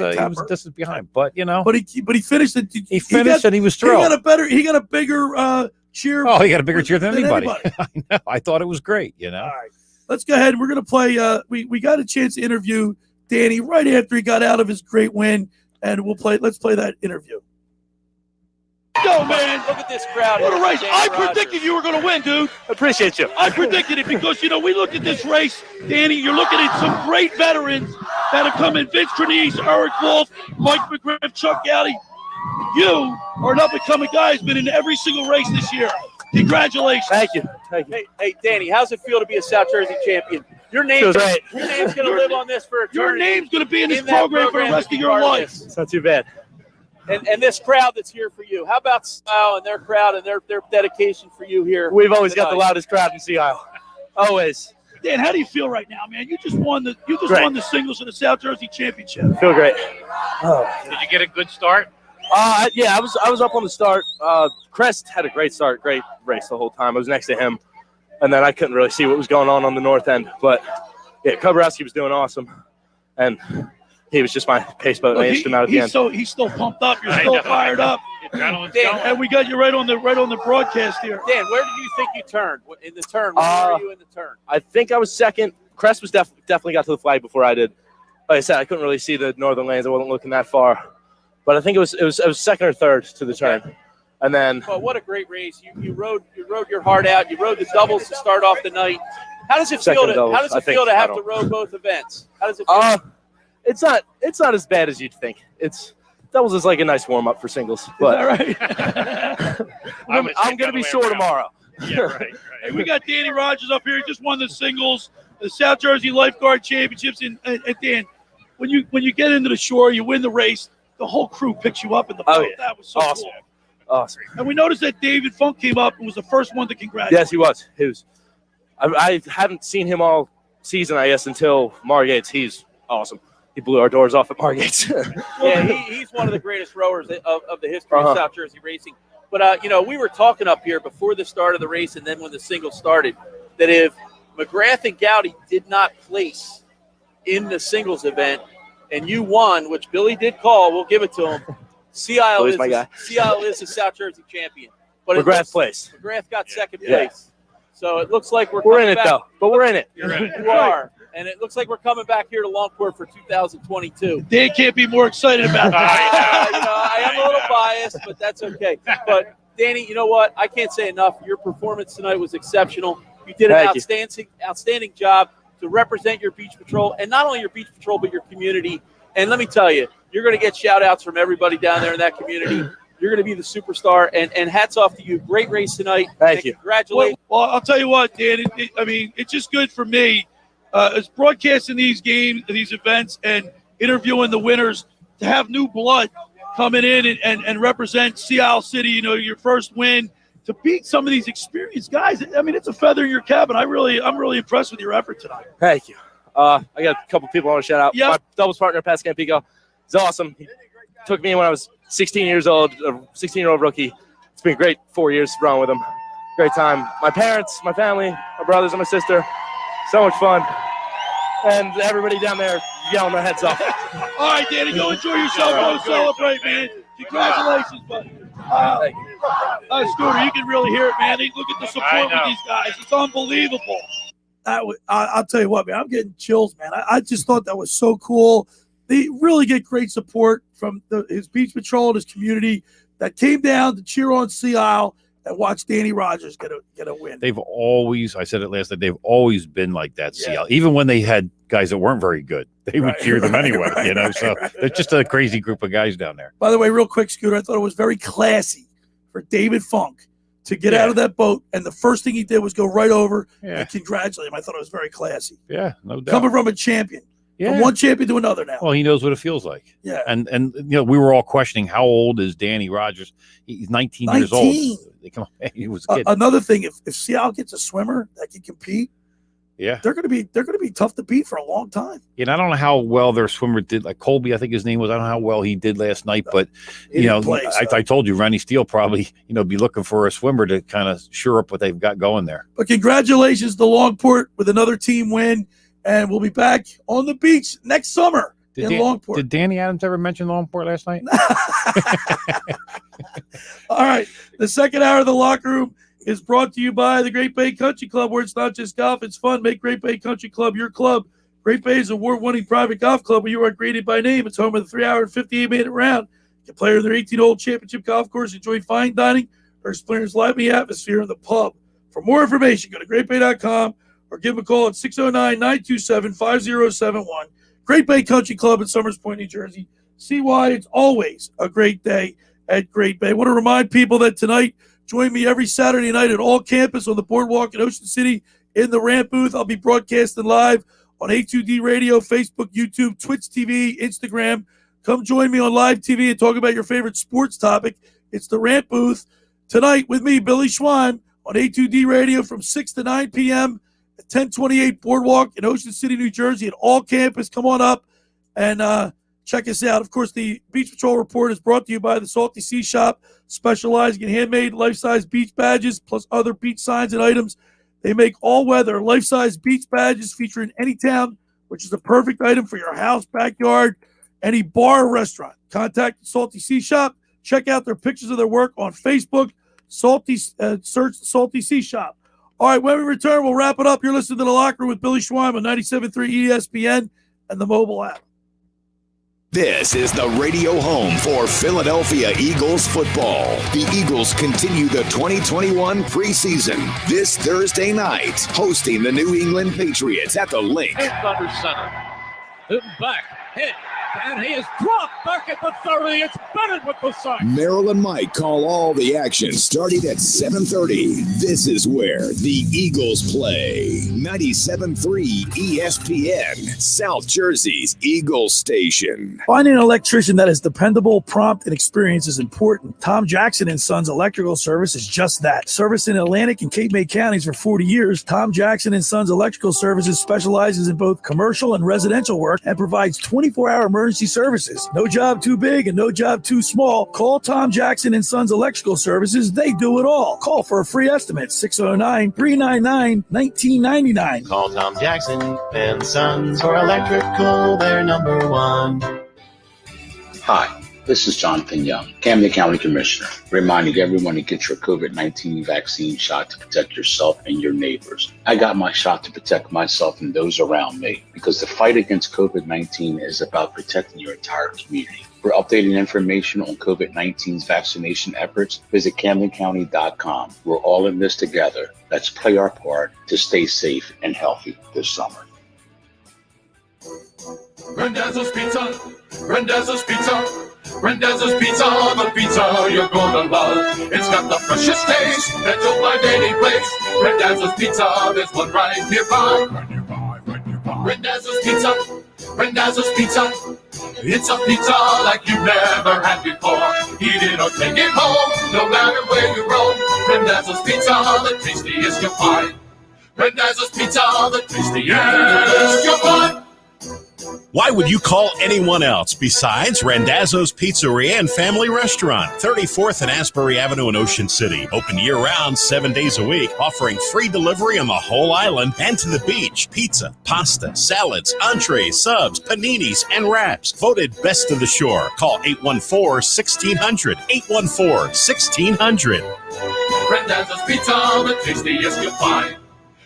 distance behind, but But he finished it. He finished and he was thrilled. He got a bigger cheer. Oh, he got a bigger cheer than anybody. anybody. I know. I thought it was great. All right, let's go ahead. We're gonna play. We got a chance to interview Danny right after he got out of his great win, and let's play that interview. Yo, man. Look at this crowd. What a race. I predicted you were going to win, dude. Appreciate you. I predicted it because, we looked at this race, Danny. You're looking at some great veterans that have come in. Vince Grenice, Eric Wolf, Mike McGrath, Chuck Gowdy. You are an up-and-coming guy who's been in every single race this year. Congratulations. Thank you. Hey, Danny, how's it feel to be a South Jersey champion? Your name's going to live on this for eternity. Your name's going to be in this program for the rest of your life. It's not too bad. And this crowd that's here for you. How about Isle and their crowd and their dedication for you here? We've always got the loudest crowd in Sea Isle. Always. Dan, how do you feel right now, man? You just won the singles in the South Jersey Championship. Feel great. Did you get a good start? Yeah, I was up on the start. Crest had a great start, great race the whole time. I was next to him, and then I couldn't really see what was going on the north end. But yeah, Koborowski was doing awesome, and he was just my pace boat. And I edged him out at the end. He's still pumped up. You're still fired up. Dan, and we got you right on the broadcast here. Dan, where did you think you turned in the turn? Where were you in the turn? I think I was second. Crest was definitely got to the flag before I did. Like I said, I couldn't really see the northern lanes. I wasn't looking that far, but I think it was second or third to the turn. And then, well, what a great race! You rode your heart out. You rode the doubles to start off the night. How does it feel to have to row both events? How does it feel? It's not as bad as you'd think. Doubles is like a nice warm up for singles. But is that right? I'm going to be sore tomorrow. Yeah, right. Hey, we got Danny Rogers up here. He just won the singles, the South Jersey Lifeguard Championships. And Dan, when you get into the shore, you win the race. The whole crew picks you up in the boat. Yeah. That was so awesome. cool. Awesome. And we noticed that David Funk came up and was the first one to congratulate. Yes, he was. I haven't seen him all season, I guess, until Mar Yates. He's awesome. he blew our doors off at Margate's. Yeah, he's one of the greatest rowers of the history of South Jersey racing. But, we were talking up here before the start of the race and then when the singles started that if McGrath and Gowdy did not place in the singles event and you won, which Billy did call, we'll give it to him, Sea Isle is the South Jersey champion. But McGrath placed. McGrath got second place. So it looks like we're in it, back. though. But we're in it. You are. And it looks like we're coming back here to Longport for 2022. Dan can't be more excited about that. I am a little biased, but that's okay. But, Danny, you know what? I can't say enough. Your performance tonight was exceptional. You did an outstanding job to represent your beach patrol, and not only your beach patrol, but your community. And let me tell you, you're going to get shout-outs from everybody down there in that community. You're going to be the superstar, and hats off to you. Great race tonight. Thank you. Congratulations. Well, I'll tell you what, Dan. It's just good for me as broadcasting these games, these events, and interviewing the winners to have new blood coming in and represent Sea Isle City. Your first win to beat some of these experienced guys. It's a feather in your cap, and I'm really impressed with your effort tonight. Thank you. I got a couple people I want to shout out. Yep. My doubles partner, Pat Scampico, is awesome. He took me when I was 16 years old, a 16-year-old rookie. It's been great 4 years run with him. Great time. My parents, my family, my brothers, and my sister. So much fun. And everybody down there yelling their heads off. All right, Danny, go enjoy yourself. Go celebrate, man. Congratulations, buddy. Scooter, you can really hear it, man. Look at the support with these guys. It's unbelievable. I'll tell you what, man. I'm getting chills, man. I just thought that was so cool. They really get great support from his beach patrol and his community that came down to cheer on Sea Isle and watch Danny Rogers get a win. They've always, I said it last night, they've always been like that, Sea Isle. Even when they had guys that weren't very good, they would cheer them anyway, So they're just a crazy group of guys down there. By the way, real quick, Scooter, I thought it was very classy for David Funk to get out of that boat, and the first thing he did was go right over and congratulate him. I thought it was very classy. Yeah, no doubt. Coming from a champion. From one champion to another now. Well, he knows what it feels like. Yeah. And we were all questioning how old is Danny Rogers. He's 19 years old. Come on, he was a kid. Another thing, if Seattle gets a swimmer that can compete, they're going to be tough to beat for a long time. I don't know how well their swimmer did. Like Colby, I think his name was. I don't know how well he did last night, but I told you, Rennie Steele probably be looking for a swimmer to kind of shore up what they've got going there. But congratulations to Longport with another team win. And we'll be back on the beach next summer in Longport. Did Danny Adams ever mention Longport last night? All right. The second hour of the locker room is brought to you by the Great Bay Country Club, where it's not just golf, it's fun. Make Great Bay Country Club your club. Great Bay's award-winning private golf club where you are graded by name. It's home of the 3-hour and 58-minute round. You can play on their 18-hole championship golf course, enjoy fine dining, or experience lively atmosphere in the pub. For more information, go to greatbay.com. or give them a call at 609-927-5071. Great Bay Country Club in Summers Point, New Jersey. See why it's always a great day at Great Bay. I want to remind people that tonight, join me every Saturday night at All Campus on the Boardwalk in Ocean City in the Ramp booth. I'll be broadcasting live on A2D Radio, Facebook, YouTube, Twitch TV, Instagram. Come join me on live TV and talk about your favorite sports topic. It's the Ramp booth tonight with me, Billy Schweim, on A2D Radio from 6 to 9 p.m. at 1028 Boardwalk in Ocean City, New Jersey at All Campus. Come on up and check us out. Of course, the Beach Patrol Report is brought to you by the Salty Sea Shop, specializing in handmade life-size beach badges plus other beach signs and items. They make all-weather life-size beach badges featuring any town, which is the perfect item for your house, backyard, any bar or restaurant. Contact the Salty Sea Shop. Check out their pictures of their work on Facebook. Search the Salty Sea Shop. All right, when we return, we'll wrap it up. You're listening to The Locker Room with Billy Schweim on 97.3 ESPN and the mobile app. This is the radio home for Philadelphia Eagles football. The Eagles continue the 2021 preseason this Thursday night, hosting the New England Patriots at the Link. It's under center. Hidden back. Hit. And he is dropped back at the 30. It's Bennett with the sack. Merrill and Mike call all the action starting at 7:30. This is where the Eagles play. 97.3 ESPN, South Jersey's Eagles station. Finding an electrician that is dependable, prompt, and experienced is important. Tom Jackson and Sons Electrical Service is just that. Service in Atlantic and Cape May counties for 40 years, Tom Jackson and Sons Electrical Services specializes in both commercial and residential work and provides 24-hour emergency services. No job too big and no job too small. Call Tom Jackson and Sons Electrical Services. They do it all. Call for a free estimate, 609-399-1999. Call Tom Jackson and Sons for electrical, they're number one. Hi, this is Jonathan Young, Camden County Commissioner, reminding everyone to get your COVID-19 vaccine shot to protect yourself and your neighbors. I got my shot to protect myself and those around me because the fight against COVID-19 is about protecting your entire community. For updated information on COVID-19's vaccination efforts, visit CamdenCounty.com. We're all in this together. Let's play our part to stay safe and healthy this summer. Randazzo's Pizza, Randazzo's Pizza, Randazzo's Pizza, the pizza you're gonna love. It's got the freshest taste that you'll find any place. Randazzo's Pizza, there's one right nearby. Randazzo's Pizza, Randazzo's Pizza. It's a pizza like you've never had before. Eat it or take it home, no matter where you roam. Randazzo's Pizza, the tastiest you'll find. Randazzo's Pizza, the tastiest you'll find. Why would you call anyone else besides Randazzo's Pizzeria and Family Restaurant, 34th and Asbury Avenue in Ocean City. Open year-round, 7 days a week, offering free delivery on the whole island and to the beach. Pizza, pasta, salads, entrees, subs, paninis, and wraps. Voted best of the shore. Call 814-1600. 814-1600. Randazzo's Pizza, the tastiest you'll find.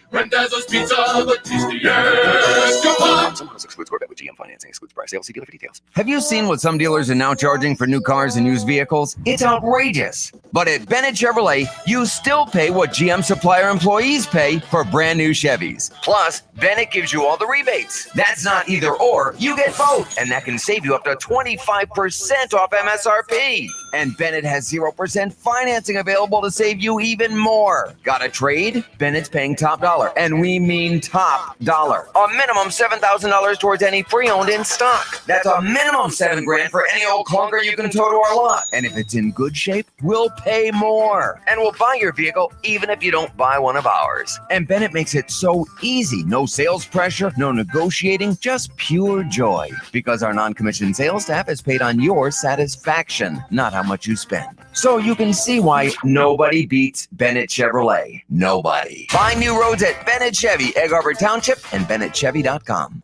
Randazzo's Pizza, the tastiest you'll find. Some hosts excludes Corvette with GM financing, excludes price sales. See dealer for details. Have you seen what some dealers are now charging for new cars and used vehicles? It's outrageous. But at Bennett Chevrolet, you still pay what GM supplier employees pay for brand new Chevys. Plus, Bennett gives you all the rebates. That's not either or, you get both. And that can save you up to 25% off MSRP. And Bennett has 0% financing available to save you even more. Got a trade? Bennett's paying top dollar. And we mean top dollar. A minimum $7,000 towards any pre-owned in stock. That's a minimum $7,000 for any old clunker you can tow to our lot. And if it's in good shape, we'll pay more. And we'll buy your vehicle even if you don't buy one of ours. And Bennett makes it so easy. No sales pressure, no negotiating, just pure joy. Because our non-commissioned sales staff is paid on your satisfaction, not how much you spend. So you can see why nobody beats Bennett Chevrolet. Nobody. Find new roads at Bennett Chevy, Egg Harbor Township, and BennettChevy.com.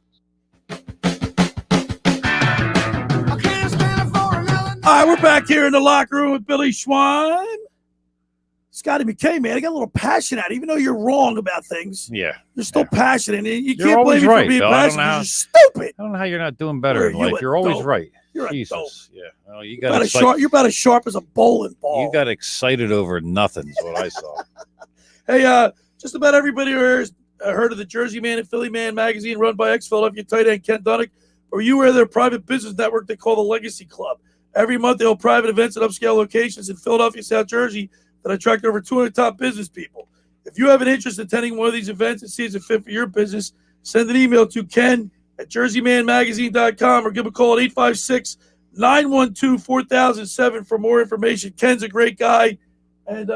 All right, we're back here in the locker room with Billy Schweim. Scotty McKay, man, I got a little passion out. Even though you're wrong about things, yeah, you're still passionate. And you You're can't blame always me right, for being Bill. passionate. You're stupid. I don't know how you're not doing better in life. You're always right. Jesus. Yeah. Well, you got You're about as sharp as a bowling ball. You got excited over nothing is what I saw. Hey, just about everybody here has heard of the Jersey Man and Philly Man magazine run by ex-Philadelphia tight end Ken Dunnick, or you were their private business network they call the Legacy Club. Every month they hold private events at upscale locations in Philadelphia, South Jersey that attract over 200 top business people. If you have an interest in attending one of these events and see it's a fit for your business, send an email to ken@jerseymanmagazine.com or give a call at 856-912-4007 for more information. Ken's a great guy, and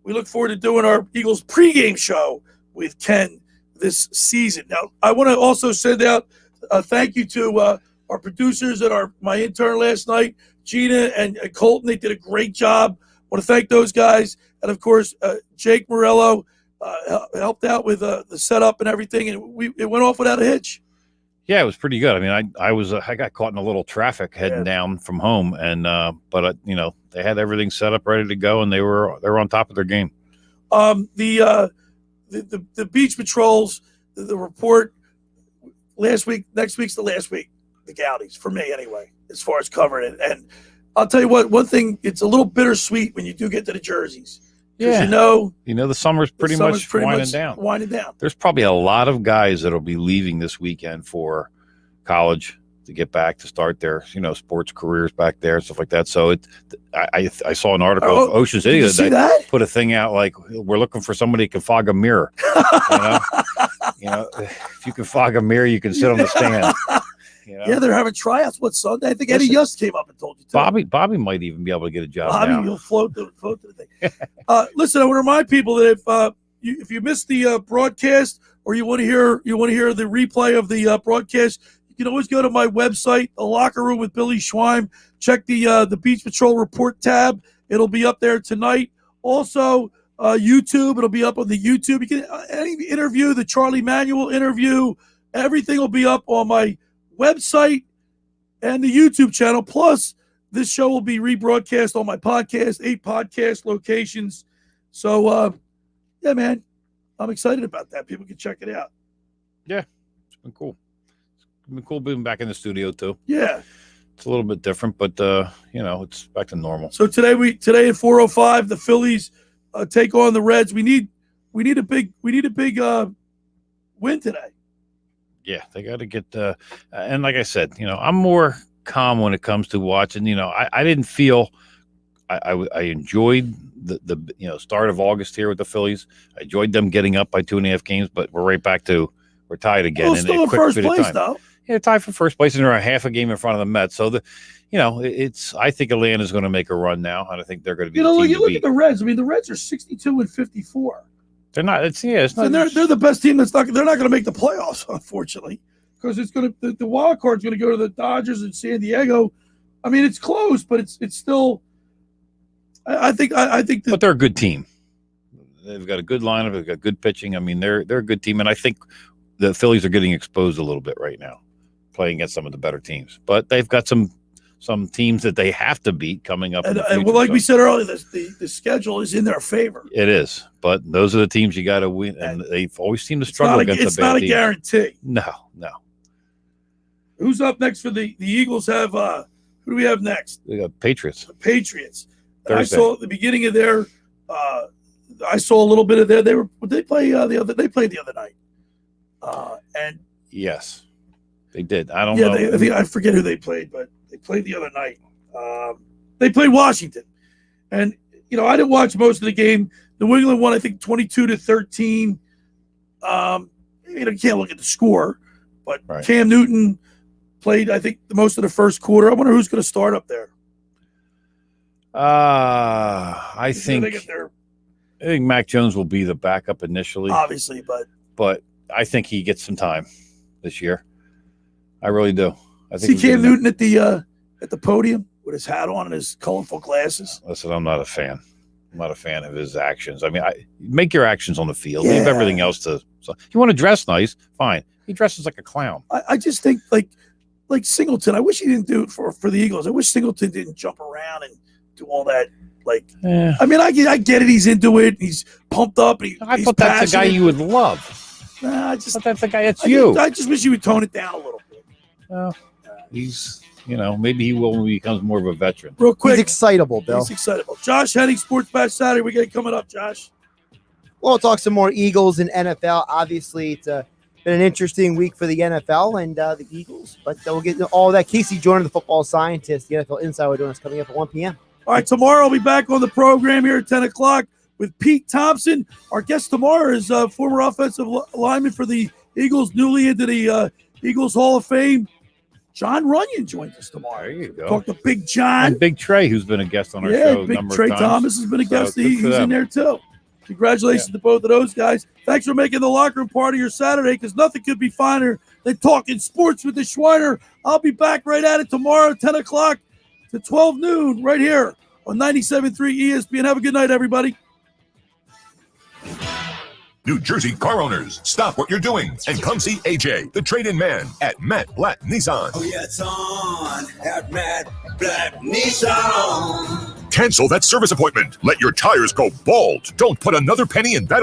we look forward to doing our Eagles pregame show with Ken this season. Now, I want to also send out a thank you to our producers and my intern last night, Gina and Colton. They did a great job. I want to thank those guys. And, of course, Jake Morello helped out with the setup and everything, and it went off without a hitch. Yeah, it was pretty good. I mean, I got caught in a little traffic heading down from home, and but they had everything set up, ready to go, and they were on top of their game. The beach patrols, the report last week, next week's the last week, the Gaudies, for me anyway, as far as covering it. And I'll tell you what, one thing, it's a little bittersweet when you do get to the jerseys. Yeah, the summer's pretty much winding down. Winding down. There's probably a lot of guys that'll be leaving this weekend for college to get back to start their sports careers back there and stuff like that. So I saw an article of Ocean City that put a thing out like we're looking for somebody who can fog a mirror. If you can fog a mirror, you can sit on the stand. Yeah, they're having tryouts. What Sunday? I think Eddie Yust came up and told you. Bobby might even be able to get a job. Bobby, you'll float to the thing. Listen, I want to remind people that if you missed the broadcast or you want to hear the replay of the broadcast, you can always go to my website, The Locker Room with Billy Schweim. Check the Beach Patrol Report tab. It'll be up there tonight. Also, YouTube. It'll be up on the YouTube. You can any interview, the Charlie Manuel interview. Everything will be up on my website and the YouTube channel. Plus, this show will be rebroadcast on my podcast, 8 podcast locations. So, yeah, man, I'm excited about that. People can check it out. Yeah, it's been cool. It's been cool being back in the studio too. Yeah, it's a little bit different, but it's back to normal. So today at 4:05, the Phillies take on the Reds. We need a big win today. Yeah, they got to get and like I said, I'm more calm when it comes to watching. I didn't feel I enjoyed the start of August here with the Phillies. I enjoyed them getting up by 2.5 games, but we're right back to we're tied again. Well, still in first place though. Yeah, tied for first place, and they're a half a game in front of the Mets. So I think Atlanta's going to make a run now, and I think they're going to be. You look at the Reds. I mean, the Reds are 62-54. They're not. It's not. And they're the best team. They're not going to make the playoffs, unfortunately, because it's going to the wild card's going to go to the Dodgers and San Diego. I mean, it's close, but it's still. I think. But they're a good team. They've got a good lineup. They've got good pitching. I mean, they're a good team, and I think the Phillies are getting exposed a little bit right now, playing against some of the better teams. But they've got some teams that they have to beat coming up. And well, like we said earlier, the schedule is in their favor. It is, but those are the teams you got to win, and they've always seemed to struggle against the bad teams. It's not a guarantee. No. Who's up next for the Eagles? Who do we have next? We got Patriots. The Patriots. Thursday. I saw at the beginning of their. I saw a little bit of their. They played the other night. And yes, they did. I don't know. I forget who they played, but they played the other night. They played Washington, and I didn't watch most of the game. New England won, I think, 22-13. You can't look at the score, but right. Cam Newton played, I think, most of the first quarter. I wonder who's going to start up there. I think Mac Jones will be the backup initially, obviously, but I think he gets some time this year. I really do. I think see Cam Newton at the podium with his hat on and his colorful glasses. Listen, I'm not a fan. I'm not a fan of his actions. I mean, make your actions on the field. Leave everything else to. So you want to dress nice, fine. He dresses like a clown. I just think like Singleton. I wish he didn't do it for the Eagles. I wish Singleton didn't jump around and do all that. I mean, I get it. He's into it. He's pumped up. I thought that's the guy you would love. Nah, that's the guy. It's you. I just wish you would tone it down a little bit. Well, he's, maybe he will when he becomes more of a veteran. Real quick. He's excitable, Bill. He's excitable. Josh Henning, Sports Bash Saturday. We got it coming up, Josh. Well, we'll talk some more Eagles and NFL. Obviously, it's been an interesting week for the NFL and the Eagles, but we'll get into all that. Casey Jordan, the football scientist, the NFL Insider, doing us coming up at 1 p.m. All right, tomorrow I'll be back on the program here at 10 o'clock with Pete Thompson. Our guest tomorrow is former offensive lineman for the Eagles, newly into the Eagles Hall of Fame. John Runyon joins us tomorrow. There you go. Talk to Big John. And Big Trey, who's been a guest on our show. Big Trey Thomas has been a guest. He's in there too. Congratulations to both of those guys. Thanks for making the locker room part of your Saturday, because nothing could be finer than talking sports with the Schweiner. I'll be back right at it tomorrow, 10 o'clock to 12 noon, right here on 97.3 ESPN. Have a good night, everybody. New Jersey car owners, stop what you're doing and come see AJ, the trade-in man, at Matt Blatt Nissan. Oh, yeah, it's on at Matt Blatt Nissan. Cancel that service appointment. Let your tires go bald. Don't put another penny in that